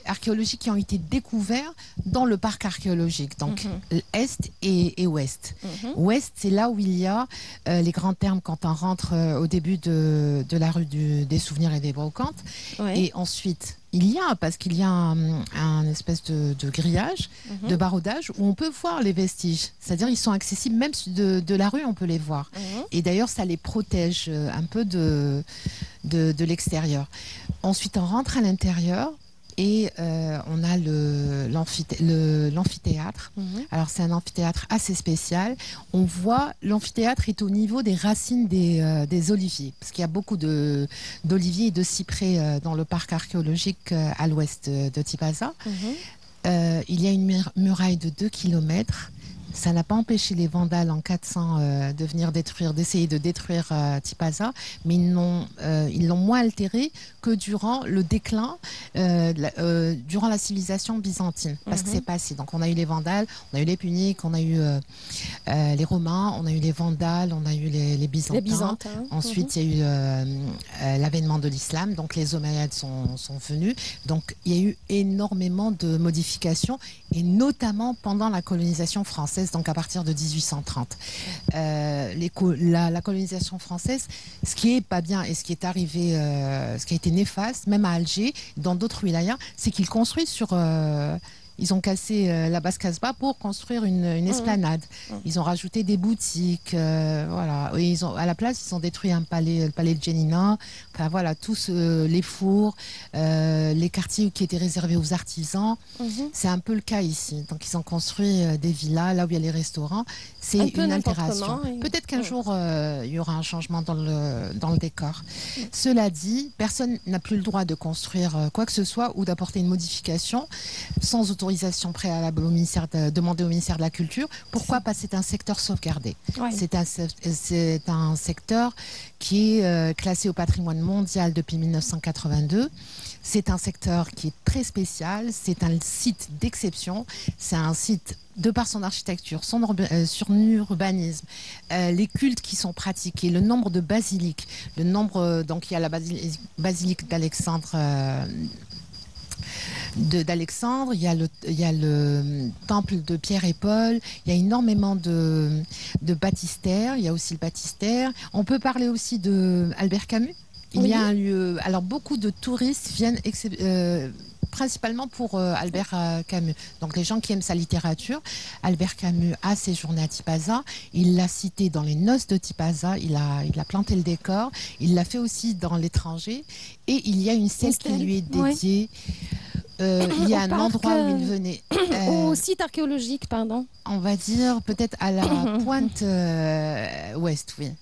archéologiques qui ont été découverts dans le parc archéologique, donc Est et Ouest. Ouest, c'est là où il y a les grands termes quand on rentre au début de la rue des souvenirs et des brocantes. Et ensuite, parce qu'il y a un espèce de grillage, de barodage, où on peut voir les vestiges. C'est-à-dire ils sont accessibles, même de la rue, on peut les voir. Et d'ailleurs, ça les protège un peu de l'extérieur. Ensuite, on rentre à l'intérieur et on a l'amphithéâtre. Alors, c'est un amphithéâtre assez spécial. On voit, l'amphithéâtre est au niveau des racines des oliviers, parce qu'il y a beaucoup d'oliviers et de cyprès dans le parc archéologique à l'ouest de Tipaza. Il y a une muraille de 2 km. Ça n'a pas empêché les Vandales en 400 d'essayer de détruire Tipaza, mais ils l'ont moins altéré que durant le déclin, durant la civilisation byzantine, parce que c'est passé. Donc on a eu les Vandales, on a eu les Puniques, on a eu les Romains, on a eu les Vandales, on a eu les Byzantins. Ensuite, il y a eu l'avènement de l'islam, donc les Omeyyades sont venus. Donc il y a eu énormément de modifications, et notamment pendant la colonisation française, donc à partir de 1830. La colonisation française, ce qui est pas bien et ce qui est arrivé, ce qui a été néfaste, même à Alger, dans d'autres wilayas, c'est qu'ils construisent ils ont cassé la basse Casbah pour construire une esplanade. Ils ont rajouté des boutiques, voilà. Et à la place, ils ont détruit le palais de Janina. Enfin voilà, tous les fours, les quartiers qui étaient réservés aux artisans. C'est un peu le cas ici. Donc ils ont construit des villas là où il y a les restaurants. C'est une altération. Peut-être qu'un jour il y aura un changement dans le décor. Cela dit, personne n'a plus le droit de construire quoi que ce soit ou d'apporter une modification sans autorisation préalable demandée au ministère de la Culture. Pourquoi ? Parce que c'est un secteur sauvegardé. C'est un secteur qui est classé au patrimoine mondial depuis 1982. C'est un secteur qui est très spécial, c'est un site d'exception, c'est un site de par son architecture, son urbanisme, les cultes qui sont pratiqués, le nombre de basiliques, le nombre, donc il y a la basilique d'Alexandre, il y a le temple de Pierre et Paul, il y a énormément de baptistères, il y a aussi le baptistère. On peut parler aussi de Albert Camus. Il y a un lieu. Alors beaucoup de touristes viennent principalement pour Albert Camus. Donc les gens qui aiment sa littérature, Albert Camus a séjourné à Tipaza. Il l'a cité dans les noces de Tipaza. Il a planté le décor. Il l'a fait aussi dans l'étranger. Et il y a une scène qui lui est dédiée. Il y a un endroit où il venait. Au site archéologique, pardon. On va dire peut-être à la pointe ouest, oui.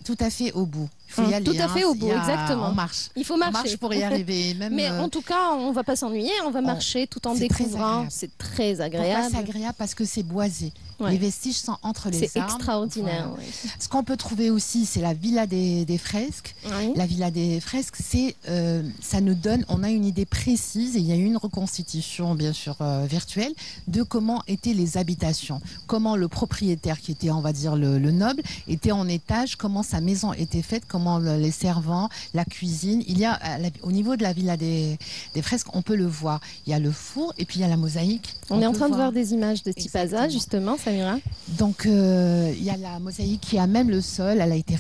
Tout à fait au bout. Il faut y aller. Tout à fait au bout, exactement. On marche. Il faut marcher. On marche pour y arriver. Même, mais en tout cas, on ne va pas s'ennuyer, on va marcher tout en découvrant. C'est très agréable. Pourquoi c'est agréable? Parce que c'est boisé. Les vestiges sont entre les arbres. C'est extraordinaire. Voilà. Ce qu'on peut trouver aussi, c'est la Villa des Fresques. La Villa des Fresques, ça nous donne, on a une idée précise, et il y a eu une reconstitution, bien sûr, virtuelle, de comment étaient les habitations. Comment le propriétaire, qui était, on va dire, le noble, était en étage, comment sa maison était faite, comment les servants, la cuisine. Il y a, au niveau de la Villa des Fresques, on peut le voir. Il y a le four et puis il y a la mosaïque. On est en train de voir des images de Tipaza, justement, Samira. Donc, il y a la mosaïque qui a même le sol, elle a été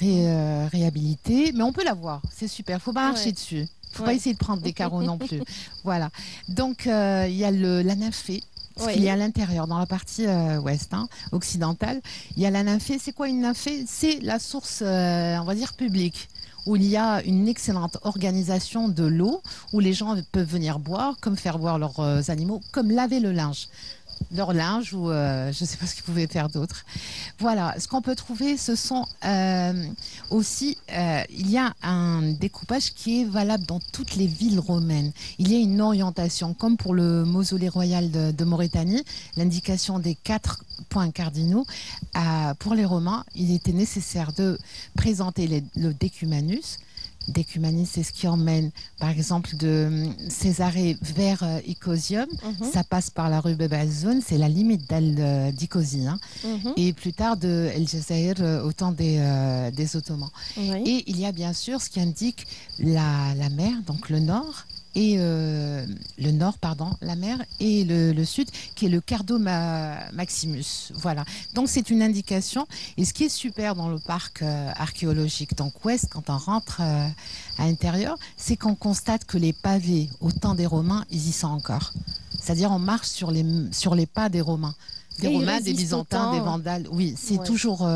réhabilitée, mais on peut la voir, c'est super. Il ne faut pas marcher dessus. Il ne faut pas essayer de prendre des carreaux non plus. Voilà. Donc, il y a la nymphée. Parce qu'il y a à l'intérieur, dans la partie ouest, occidentale, il y a la nymphée. C'est quoi une nymphée? C'est la source, on va dire, publique, où il y a une excellente organisation de l'eau, où les gens peuvent venir boire, comme faire boire leurs animaux, comme laver le linge. Leur linge ou je ne sais pas ce qu'ils pouvaient faire d'autre. Voilà, ce qu'on peut trouver, ce sont aussi, il y a un découpage qui est valable dans toutes les villes romaines. Il y a une orientation, comme pour le mausolée royal de Mauritanie, l'indication des 4 points cardinaux. Pour les Romains, il était nécessaire de présenter le decumanus. Decumanus, c'est ce qui emmène, par exemple, de Césarée vers Icosium. Ça passe par la rue Bebazoun, c'est la limite d'Icosie. Et plus tard, de El Jazair, au temps des Ottomans. Et il y a bien sûr ce qui indique la mer, donc le nord. Et la mer et le sud, qui est le Cardo Maximus. Voilà. Donc c'est une indication. Et ce qui est super dans le parc archéologique, donc ouest, quand on rentre à l'intérieur, c'est qu'on constate que les pavés, au temps des Romains, ils y sont encore. C'est-à-dire on marche sur les pas des Romains. Des Romains, des Byzantins, des Vandales. Oui, c'est toujours.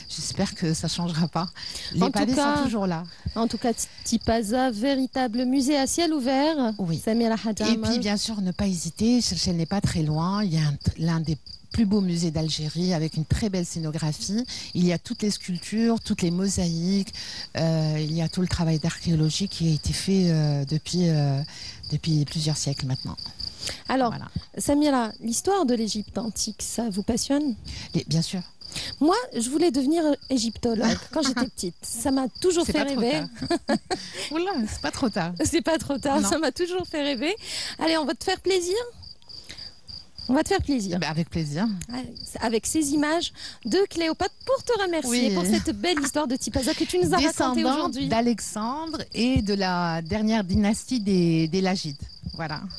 J'espère que ça ne changera pas. Les pavés sont toujours là. En tout cas, Tipaza, véritable musée à ciel ouvert. Oui. Samira Hadjamal. Et puis, bien sûr, ne pas hésiter. Elle n'est pas très loin. Il y a l'un des plus beaux musées d'Algérie avec une très belle scénographie. Il y a toutes les sculptures, toutes les mosaïques. Il y a tout le travail d'archéologie qui a été fait depuis plusieurs siècles maintenant. Alors, Samira, l'histoire de l'Égypte antique, ça vous passionne? Bien sûr. Moi, je voulais devenir égyptologue quand j'étais petite. Ça m'a toujours fait rêver. Oula, c'est pas trop tard. C'est pas trop tard, ça m'a toujours fait rêver. Allez, on va te faire plaisir. On va te faire plaisir. Avec plaisir. Avec ces images de Cléopâtre pour te remercier pour cette belle histoire de Tipaza que tu nous as racontée aujourd'hui. D'Alexandre et de la dernière dynastie des Lagides.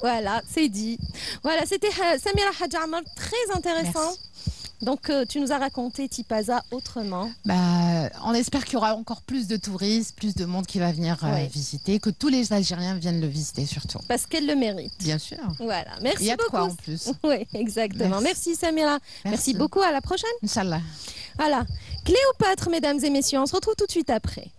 Voilà, c'est dit. Voilà, c'était Samira Hadjamal, très intéressant. Merci. Donc, tu nous as raconté Tipaza autrement. On espère qu'il y aura encore plus de touristes, plus de monde qui va venir visiter, que tous les Algériens viennent le visiter surtout. Parce qu'elle le mérite. Bien sûr. Voilà, merci beaucoup. Il y a de quoi en plus. Oui, exactement. Merci Samira. Merci beaucoup, à la prochaine. Inch'Allah. Voilà. Cléopâtre, mesdames et messieurs, on se retrouve tout de suite après.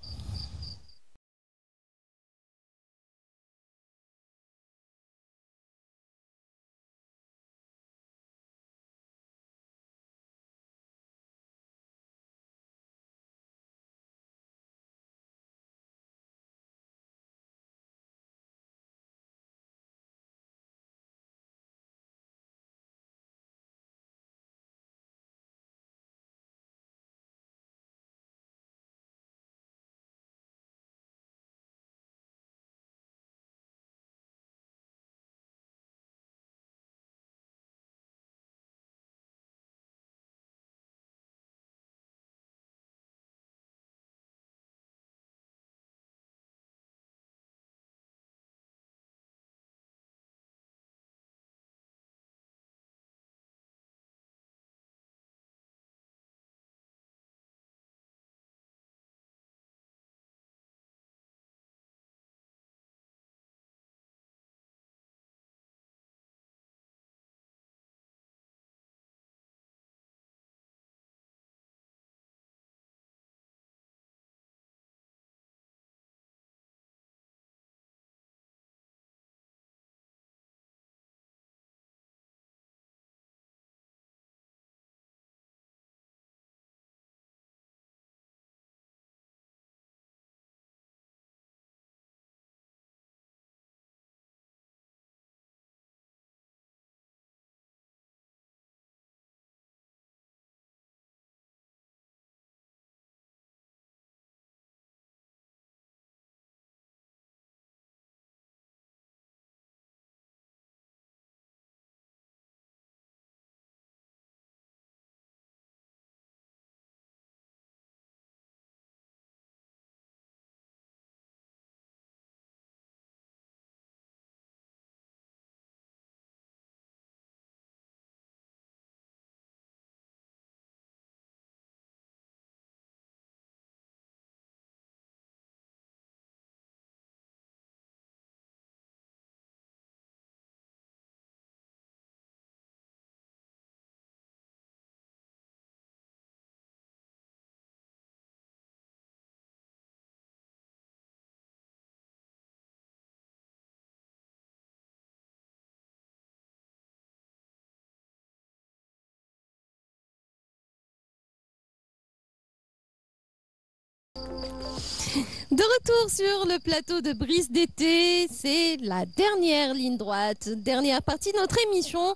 De retour sur le plateau de Brise d'été, c'est la dernière ligne droite, dernière partie de notre émission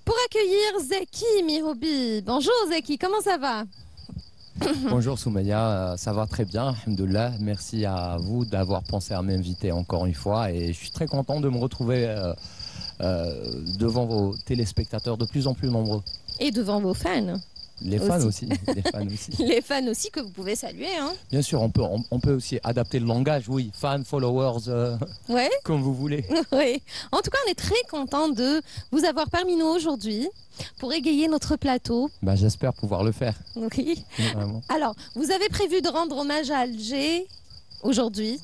pour accueillir Zaki Miroubi. Bonjour Zaki, comment ça va? Bonjour Soumaya, ça va très bien, alhamdoulilah. Merci à vous d'avoir pensé à m'inviter encore une fois et je suis très content de me retrouver devant vos téléspectateurs de plus en plus nombreux. Et devant vos fans. Les fans aussi. Les fans aussi. Les fans aussi que vous pouvez saluer. Hein. Bien sûr, on peut aussi adapter le langage, oui. Fans, followers, ouais. Comme vous voulez. Oui. En tout cas, on est très content de vous avoir parmi nous aujourd'hui pour égayer notre plateau. Bah, j'espère pouvoir le faire. Oui. Alors, vous avez prévu de rendre hommage à Alger aujourd'hui?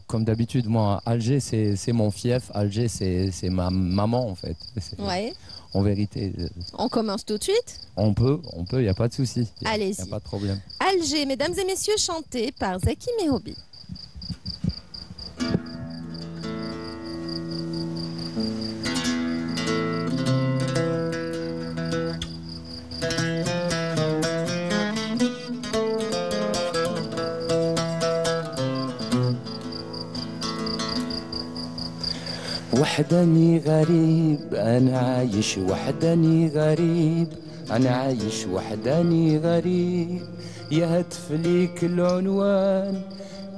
Comme d'habitude, moi, Alger, c'est mon fief. Alger, c'est ma maman, en fait. Ouais. En vérité. On commence tout de suite? On peut, il n'y a pas de souci. Allez-y. Il n'y a pas de problème. Alger, mesdames et messieurs, chanté par Zaki Miroubi. وحداني غريب أنا عايش وحداني غريب أنا عايش وحداني غريب يا هتف ليك العنوان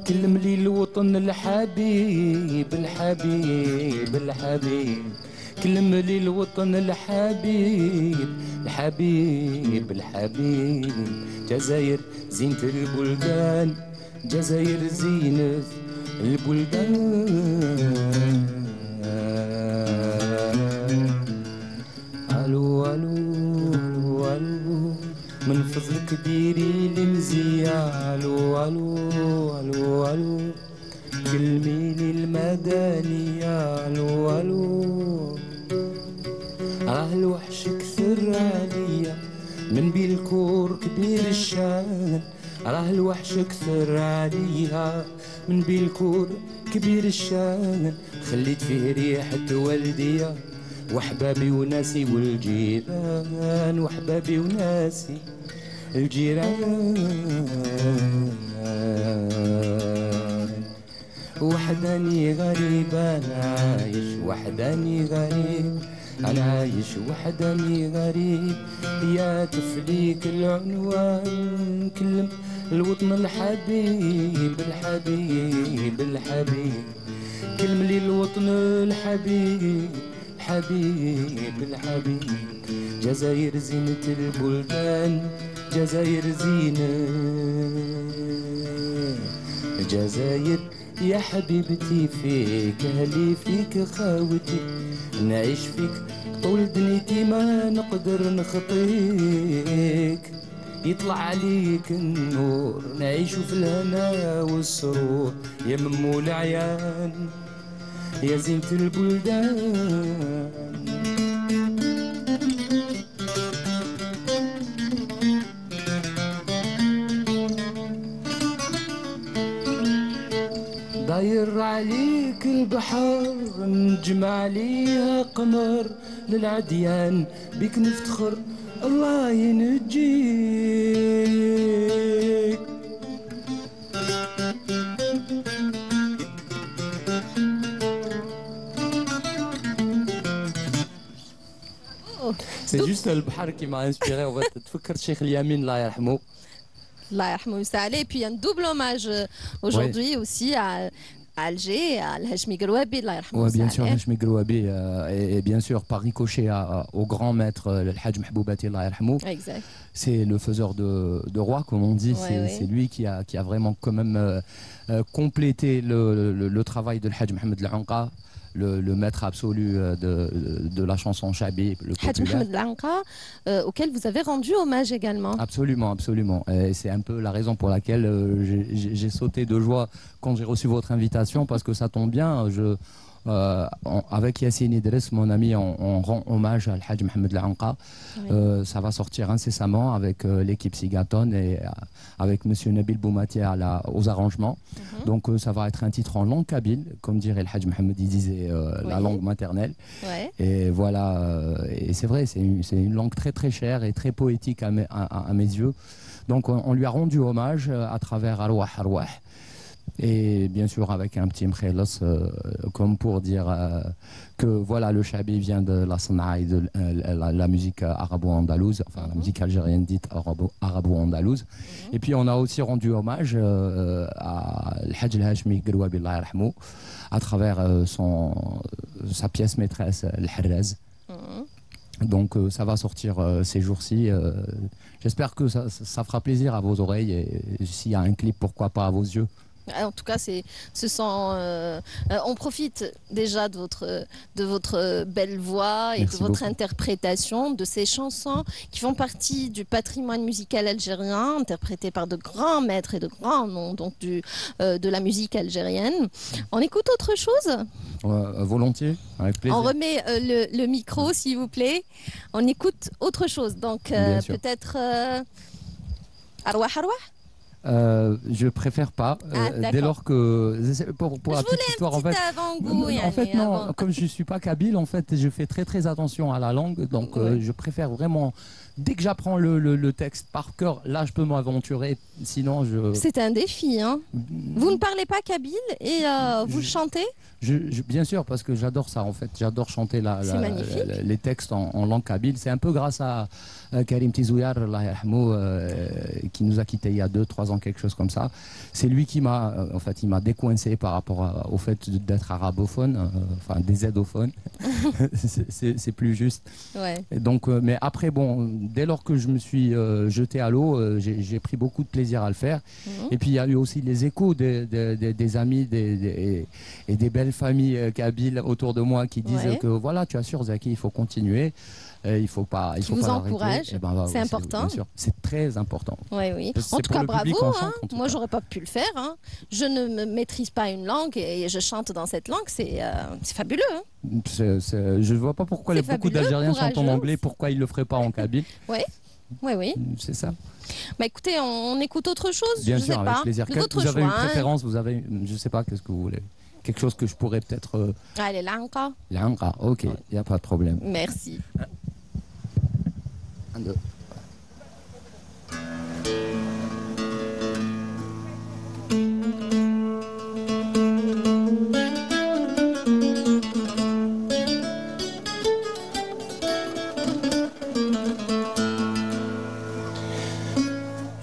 كلم لي الوطن الحبيب الحبيب الحبيب كلم لي الوطن الحبيب الحبيب الحبيب جزائر زينة البلدان جزائر زينة البلدان الو الو الو الو من فضلك ديري لي مزية الو الو الو الو كلميني المدانية الو الو راه الوحش كثر عليا من بالكور كبير الشان راه الوحش كثر عليها من بالكور كبير الشان خليت فيه ريحة والديا وحبابي وناسي والجيران وحبابي وناسي الجيران وحداني غريب أنا عايش وحداني غريب أنا عايش وحداني غريب يا تفليك العنوان كلم الوطن الحبيب الحبيب الحبيب كلم لي الوطن الحبيب الحبيب الحبيب جزائر زينة البلدان جزائر زينة جزائر يا حبيبتي فيك أهلي فيك خاوتي نعيش فيك طول دنيتي ما نقدر نخطيك يطلع عليك النور نعيشو في الهنا والسرور يا ممو العيان يا زينة البلدان داير عليك البحر نجمع عليها قمر للعديان بك نفتخر الله ينجيك C'est juste le bahar qui m'a inspiré. En fait, تفكرت الشيخ اليمين الله يرحمه. Allah yarhamou Saleh. Et puis il y a un double hommage aujourd'hui aussi à Alger, à Al-Hachmi Grouabi, Allah yarhamou Saleh. Oui, bien sûr, Al-Hachmi Grouabi et bien sûr par ricochet au grand maître le Hadj Mahboubati, Allah yarhamou. Exact. C'est le faiseur de roi, comme on dit. C'est lui qui a vraiment quand même complété le travail de Hadj Mohamed Al-Anqa. Le maître absolu de la chanson Chabi, le Hadj Mohamed Al-Anqa, auquel vous avez rendu hommage également. Absolument, absolument. Et c'est un peu la raison pour laquelle j'ai sauté de joie quand j'ai reçu votre invitation, parce que ça tombe bien. avec Yassine Idriss, mon ami, on rend hommage à Al-Hajj Mohamed Al-Anqa. Oui. Ça va sortir incessamment avec l'équipe Sigaton et avec Monsieur Nabil Boumati aux arrangements. Donc ça va être un titre en langue kabyle, comme dirait Al-Hajj Mohamed, il disait la langue maternelle. Ouais. Et voilà, et c'est vrai, c'est une langue très très chère et très poétique à mes yeux. Donc on lui a rendu hommage à travers Arwah Arwah. Et bien sûr avec un petit mkhélos comme pour dire que voilà, le chabi vient de la Sanaï, de la musique arabo-andalouse, enfin la musique algérienne dite arabo-andalouse. Et puis on a aussi rendu hommage à Al-Hajj Al-Hashmi Grouabi Allah yarhamou à travers sa pièce maîtresse Al-Harraz. Donc ça va sortir ces jours-ci. J'espère que ça fera plaisir à vos oreilles et s'il y a un clip, pourquoi pas à vos yeux. En tout cas, on profite déjà de votre belle voix et Merci de votre beaucoup. Interprétation de ces chansons qui font partie du patrimoine musical algérien, interprétées par de grands maîtres et de grands noms donc de la musique algérienne. On écoute autre chose ? Volontiers, avec plaisir. On remet le micro, s'il vous plaît. On écoute autre chose. Donc, peut-être Arwah Arwah ? Je préfère pas, dès lors que pour la petite histoire en fait, non, comme je suis pas kabyle en fait, je fais très très attention à la langue, donc je préfère vraiment. Dès que j'apprends le texte par cœur, là je peux m'aventurer, sinon je... C'est un défi, hein. Vous ne parlez pas kabyle et vous chantez ? Bien sûr, parce que j'adore ça en fait, j'adore chanter les textes en langue kabyle. C'est un peu grâce à Karim Tizouyar, qui nous a quittés il y a 2-3 ans, quelque chose comme ça. C'est lui qui m'a décoincé par rapport au fait d'être arabophone, enfin des zédophone. c'est plus juste. Ouais. Et donc, mais après, bon, dès lors que je me suis jeté à l'eau, j'ai pris beaucoup de plaisir à le faire. Et puis il y a eu aussi les échos des amis et des belles familles kabyles autour de moi qui disent que voilà, tu assures Zaki, il faut continuer. Il faut pas vous encourage, c'est important. C'est très important. Oui. En tout cas, bravo. Moi, j'aurais pas pu le faire. Hein. Je ne maîtrise pas une langue et je chante dans cette langue. C'est fabuleux. Hein. Je vois pas pourquoi beaucoup d'Algériens chantent en anglais. Pourquoi ils le feraient pas en kabyle? Oui. C'est ça. Bah écoutez, on écoute autre chose. Bien je sûr, sais avec pas. plaisir. Vous avez une préférence? Vous avez, je sais pas, qu'est-ce que vous voulez? Quelque chose que je pourrais peut-être. Allez, l'anqa. L'anqa, ok, il n'y a pas de problème. Merci. 1, 2.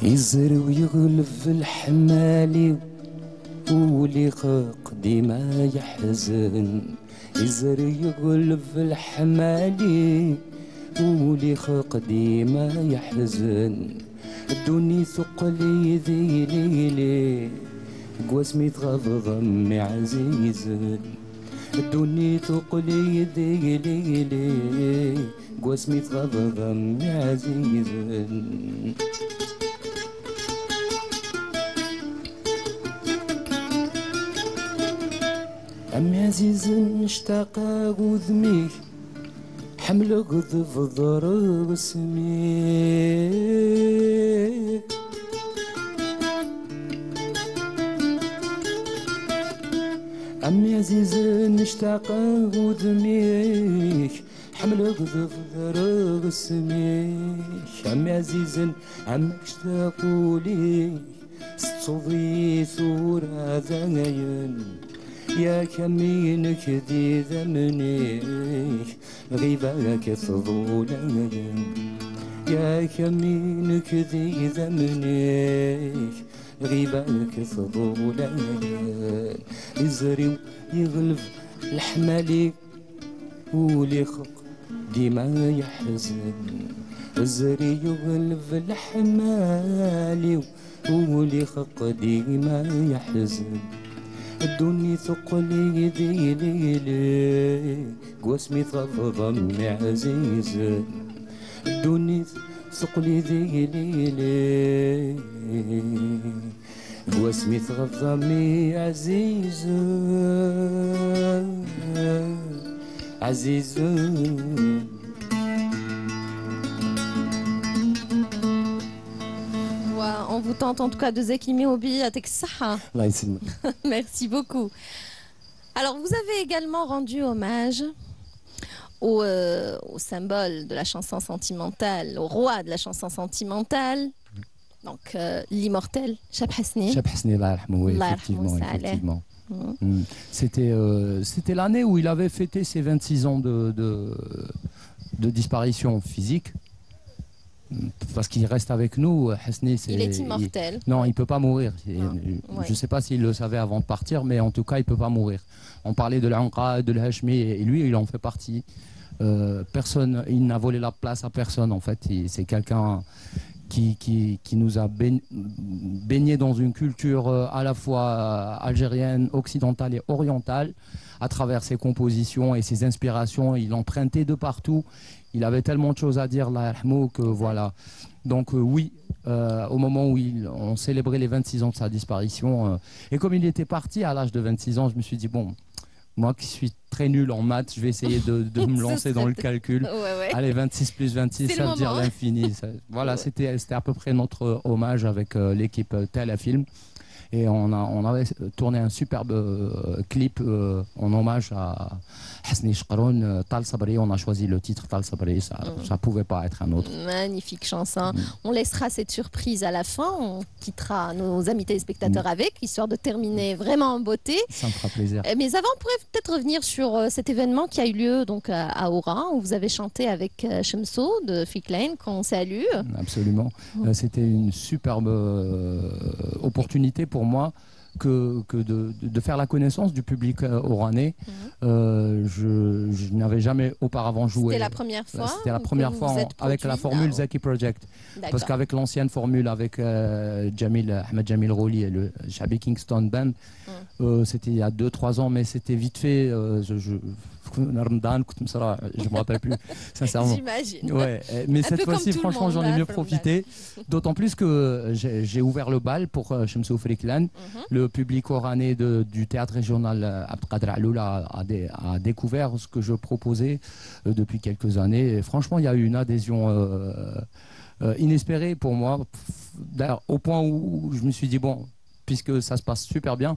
يزري ويغلف الحمالي واللي قدي ما يحزن يزري يغلف الحمالي واللي قدي ما يحزن الدني ثقلي ذي ليلي قواسمي تغض ضمي عزيز الدني ثقلي ذي ليلي قواسمي تغض ضمي عزيز عمي عزيز نشتاق وذميك حمل غضب ضرب سميك عمي عزيز نشتاق وذميك حمل غضب ضرب سميك عمي عزيز عمك اشتاقوا ليك ستضي ثورة ذاين يا كمينك دي ذمنيك غيبك فضولين يا كمينك دي ذمنيك غيبك فضولين يزري ويغلف الحمالي ولي خق ديما يحزن يزري ويغلف الحمالي ولي خق ديما يحزن الدني ثقلي ذي ليلي قواسمي ضمي عزيز الدني ثقلي ذي ليلي قواسمي ضمي عزيز عزيز On vous tente en tout cas de Zekimi Obi à Texaha. Merci beaucoup. Alors, vous avez également rendu hommage au symbole de la chanson sentimentale, au roi de la chanson sentimentale, donc l'immortel Cheb Hasni. Cheb Hasni, oui, effectivement. C'était l'année où il avait fêté ses 26 ans de disparition physique. Parce qu'il reste avec nous, Hasni, il est immortel. Non, il ne peut pas mourir. Je ne sais pas s'il le savait avant de partir, mais en tout cas, il ne peut pas mourir. On parlait de l'Anqa, de l'Hashmi, et lui, il en fait partie. Personne, il n'a volé la place à personne, en fait. C'est quelqu'un qui nous a baigné dans une culture à la fois algérienne, occidentale et orientale, à travers ses compositions et ses inspirations. Il empruntait de partout. Il avait tellement de choses à dire, là, que voilà. Donc oui, au moment où on célébrait les 26 ans de sa disparition, et comme il était parti à l'âge de 26 ans, je me suis dit, bon, moi qui suis très nul en maths, je vais essayer de me lancer dans le calcul. Ouais. Allez, 26 plus 26, ça veut dire l'infini. Voilà, c'était à peu près notre hommage avec l'équipe Telefilm. Et on avait tourné un superbe clip en hommage à Hasni Shqaroun, Tal Sabri. On a choisi le titre Tal Sabri, ça ne pouvait pas être un autre. Magnifique chanson. On laissera cette surprise à la fin, on quittera nos amis téléspectateurs avec, histoire de terminer vraiment en beauté. Ça me fera plaisir. Mais avant, on pourrait peut-être revenir sur cet événement qui a eu lieu donc, à Oran, où vous avez chanté avec Shamso de Fiklane, qu'on salue. Absolument. C'était une superbe opportunité pour moi que de faire la connaissance du public oranais. Je n'avais jamais auparavant joué. C'était la première fois. C'était la première fois avec la formule Zaki Project. Parce qu'avec l'ancienne formule avec Ahmed Jamil Rouli et le Shabi Kingston Band, c'était il y a 2-3 ans, mais c'était vite fait. Je me rappelle plus, sincèrement. J'imagine. Ouais, mais cette fois-ci, franchement, j'en ai mieux profité. D'autant plus que j'ai ouvert le bal pour Shamsou Friklan. Le public oranais du théâtre régional Abdelkader Aloula a découvert ce que je proposais depuis quelques années. Et franchement, il y a eu une adhésion inespérée pour moi. D'ailleurs, au point où je me suis dit, bon, puisque ça se passe super bien,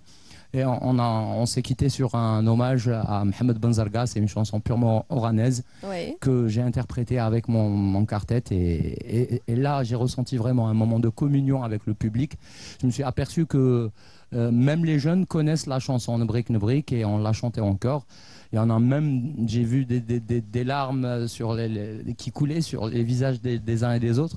et on s'est quitté sur un hommage à Mohamed Benzarga. C'est une chanson purement oranaise que j'ai interprétée avec mon quartet. Et là, j'ai ressenti vraiment un moment de communion avec le public. Je me suis aperçu que même les jeunes connaissent la chanson Nebrik Nebrik et on l'a chantée encore. Il y en a même, j'ai vu des larmes qui coulaient sur les visages des uns et des autres.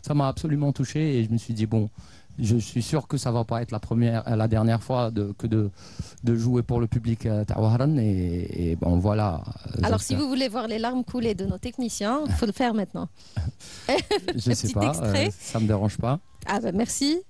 Ça m'a absolument touché et je me suis dit, bon, je suis sûr que ça va pas être la dernière fois de jouer pour le public Tawaharan et bon voilà. Alors si vous voulez voir les larmes couler de nos techniciens, il faut le faire maintenant. Je sais pas, ça me dérange pas. Ah bah merci.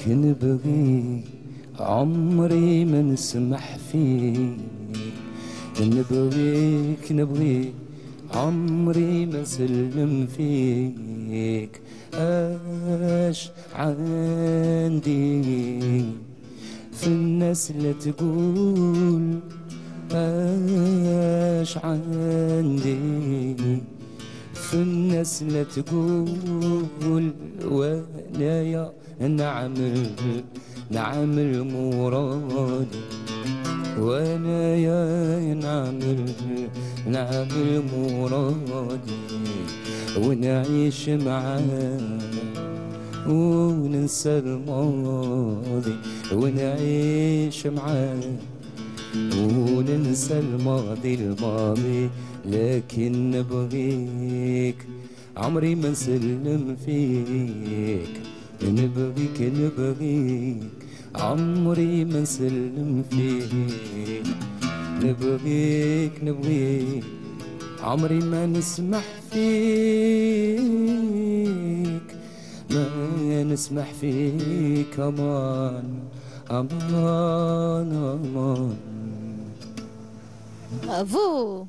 نبغي عمري ما نسمح فيك نبغيك عمري ما نسلم فيك اش عندي في الناس لا تقول اش عندي في الناس لا تقول ولا نعمل مرادي وانا يا نعمل مرادي ونعيش معاه وننسى الماضي ونعيش معاه وننسى الماضي لكن نبغيك عمري ما نسلم فيك نبغيك عمري ما نسلم فيك نبغيك نبغيك عمري ما نسمح فيك ما نسمح فيك أمان أمان أمان. Bravo!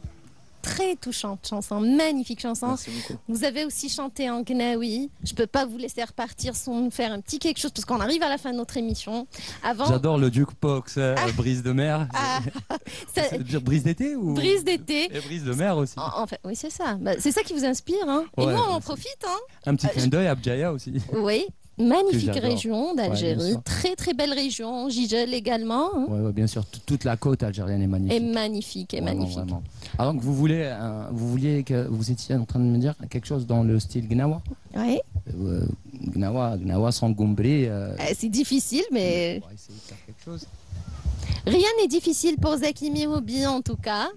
Très touchante chanson, magnifique chanson. Merci beaucoup. Vous avez aussi chanté en gnawi. Je ne peux pas vous laisser repartir sans nous faire un petit quelque chose parce qu'on arrive à la fin de notre émission. Avant... J'adore le jukebox, brise de mer. Ça... Brise d'été ou... Brise d'été. Et brise de mer aussi. En fait, oui, c'est ça. Bah, c'est ça qui vous inspire. Hein. Ouais, et nous, on en profite. Hein. Un petit clin d'œil à Abjaya aussi. Oui. Magnifique région d'Algérie, ouais, très très belle région, Gigel également. Hein. Oui, ouais, bien sûr, toute la côte algérienne est magnifique. Et magnifique, et vraiment, magnifique. Vraiment. Alors que vous vouliez que vous étiez en train de me dire quelque chose dans le style Gnawa. Oui. Gnawa sans Goumbri. C'est difficile, mais. On va essayer de faire quelque chose. Rien n'est difficile pour Zaki Miroubi en tout cas.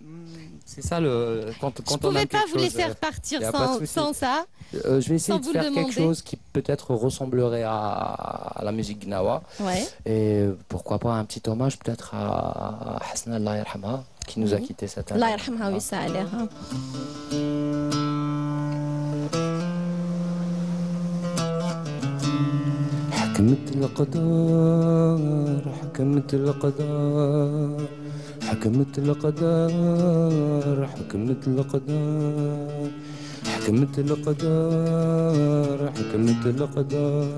C'est ça le. Quand je ne pouvais pas vous laisser repartir sans ça. Je vais essayer de faire quelque chose qui peut-être ressemblerait à la musique Gnawa. Ouais. Et pourquoi pas un petit hommage peut-être à Hasna Allah Yarhamha qui nous a quittés cette année. Allah Yarhamha, oui, ça a l'air. Hein. حكمت القدر حكمت القدر حكمت القدر حكمت القدر حكمت القدر حكمت القدر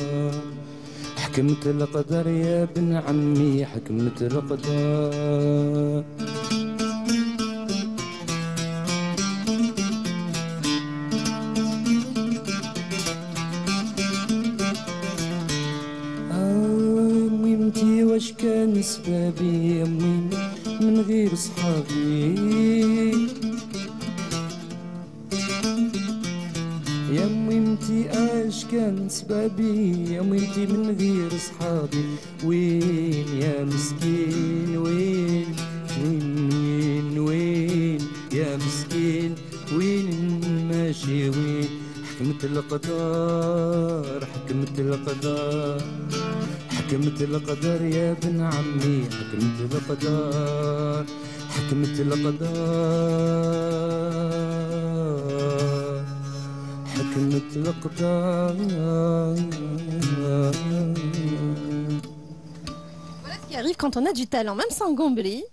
حكمت القدر يا ابن عمي حكمت القدر. واش كان سبابي يا امي من غير صحابي يا امي انتي اش كان سبابي يا امي انتي من غير صحابي وين يا مسكين وين وين وين وين يا مسكين وين ماشي وين حكمت القدر حكمت القدر حكمت القدر يا ابن عمي حكمت القدر حكمت القدر حكمت القدر. Voilà ce qui arrive quand on a du talent, même sans Gombli.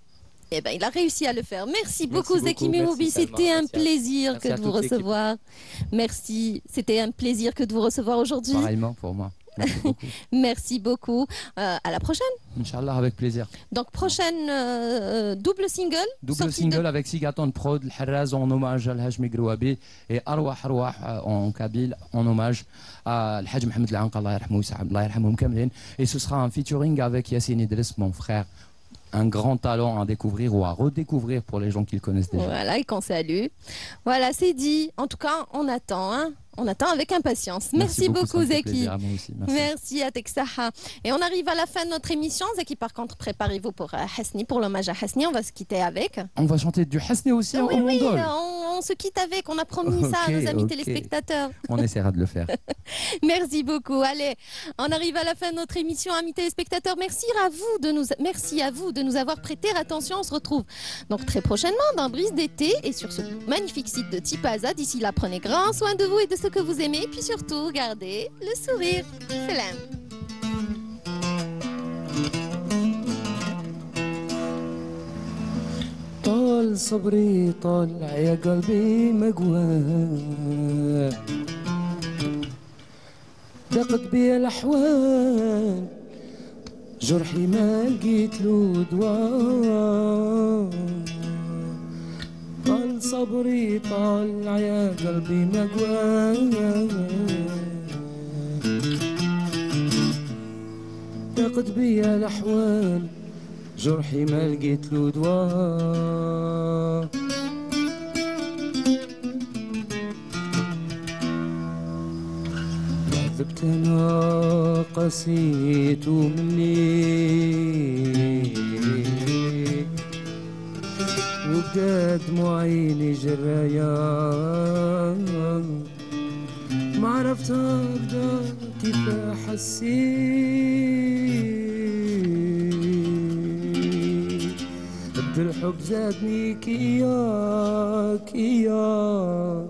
Eh ben, il a réussi à le faire. Merci beaucoup, Zaki Miroubi. C'était un plaisir que de vous recevoir. Merci. C'était un plaisir que de vous recevoir aujourd'hui. Pareillement pour moi. Merci beaucoup. Merci beaucoup. À la prochaine. Inch'Allah, avec plaisir. Donc, prochaine double single. Double single avec Sigaton Prod, Al-Harraz en hommage à Al-Hajj Migrouabi et Arwah Arwah en kabyle en hommage à Al-Hajj Mohamed Al-Anqa, Allah yarhamou kamlin. Et ce sera un featuring avec Yassine Idriss, mon frère. Un grand talent à découvrir ou à redécouvrir pour les gens qui le connaissent déjà. Voilà, et qu'on salue. Voilà, c'est dit. En tout cas, on attend, hein. On attend avec impatience. Merci beaucoup, Zaki. Merci à Texaha. Et on arrive à la fin de notre émission. Zaki, par contre, préparez-vous pour Hasni, pour l'hommage à Hasni. On va se quitter avec. On va chanter du Hasni aussi en mongol. On se quitte avec. On a promis ça à nos amis téléspectateurs. On essaiera de le faire. Merci beaucoup. Allez, on arrive à la fin de notre émission, amis téléspectateurs. Merci à vous de nous avoir prêté attention. On se retrouve donc très prochainement dans Brise d'été et sur ce magnifique site de Tipaza. D'ici là, prenez grand soin de vous et de ce que vous aimez, puis surtout gardez le sourire. Salam. طال صبري طالع يا قلبي مقوى ضاقت بي الاحوال جرحي ما لقيت له دواء طال صبري طالع يا قلبي مقوى ضاقت بي الاحوال جرحي ما لقيت له دواء عذبت انا قسيت مني وبدا دموع عيني جرايا ما عرفت ابدا كيف احسيت الحب زادني كياك كياك.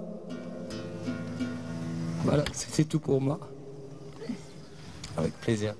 Voilà, c'est tout pour moi. Avec plaisir.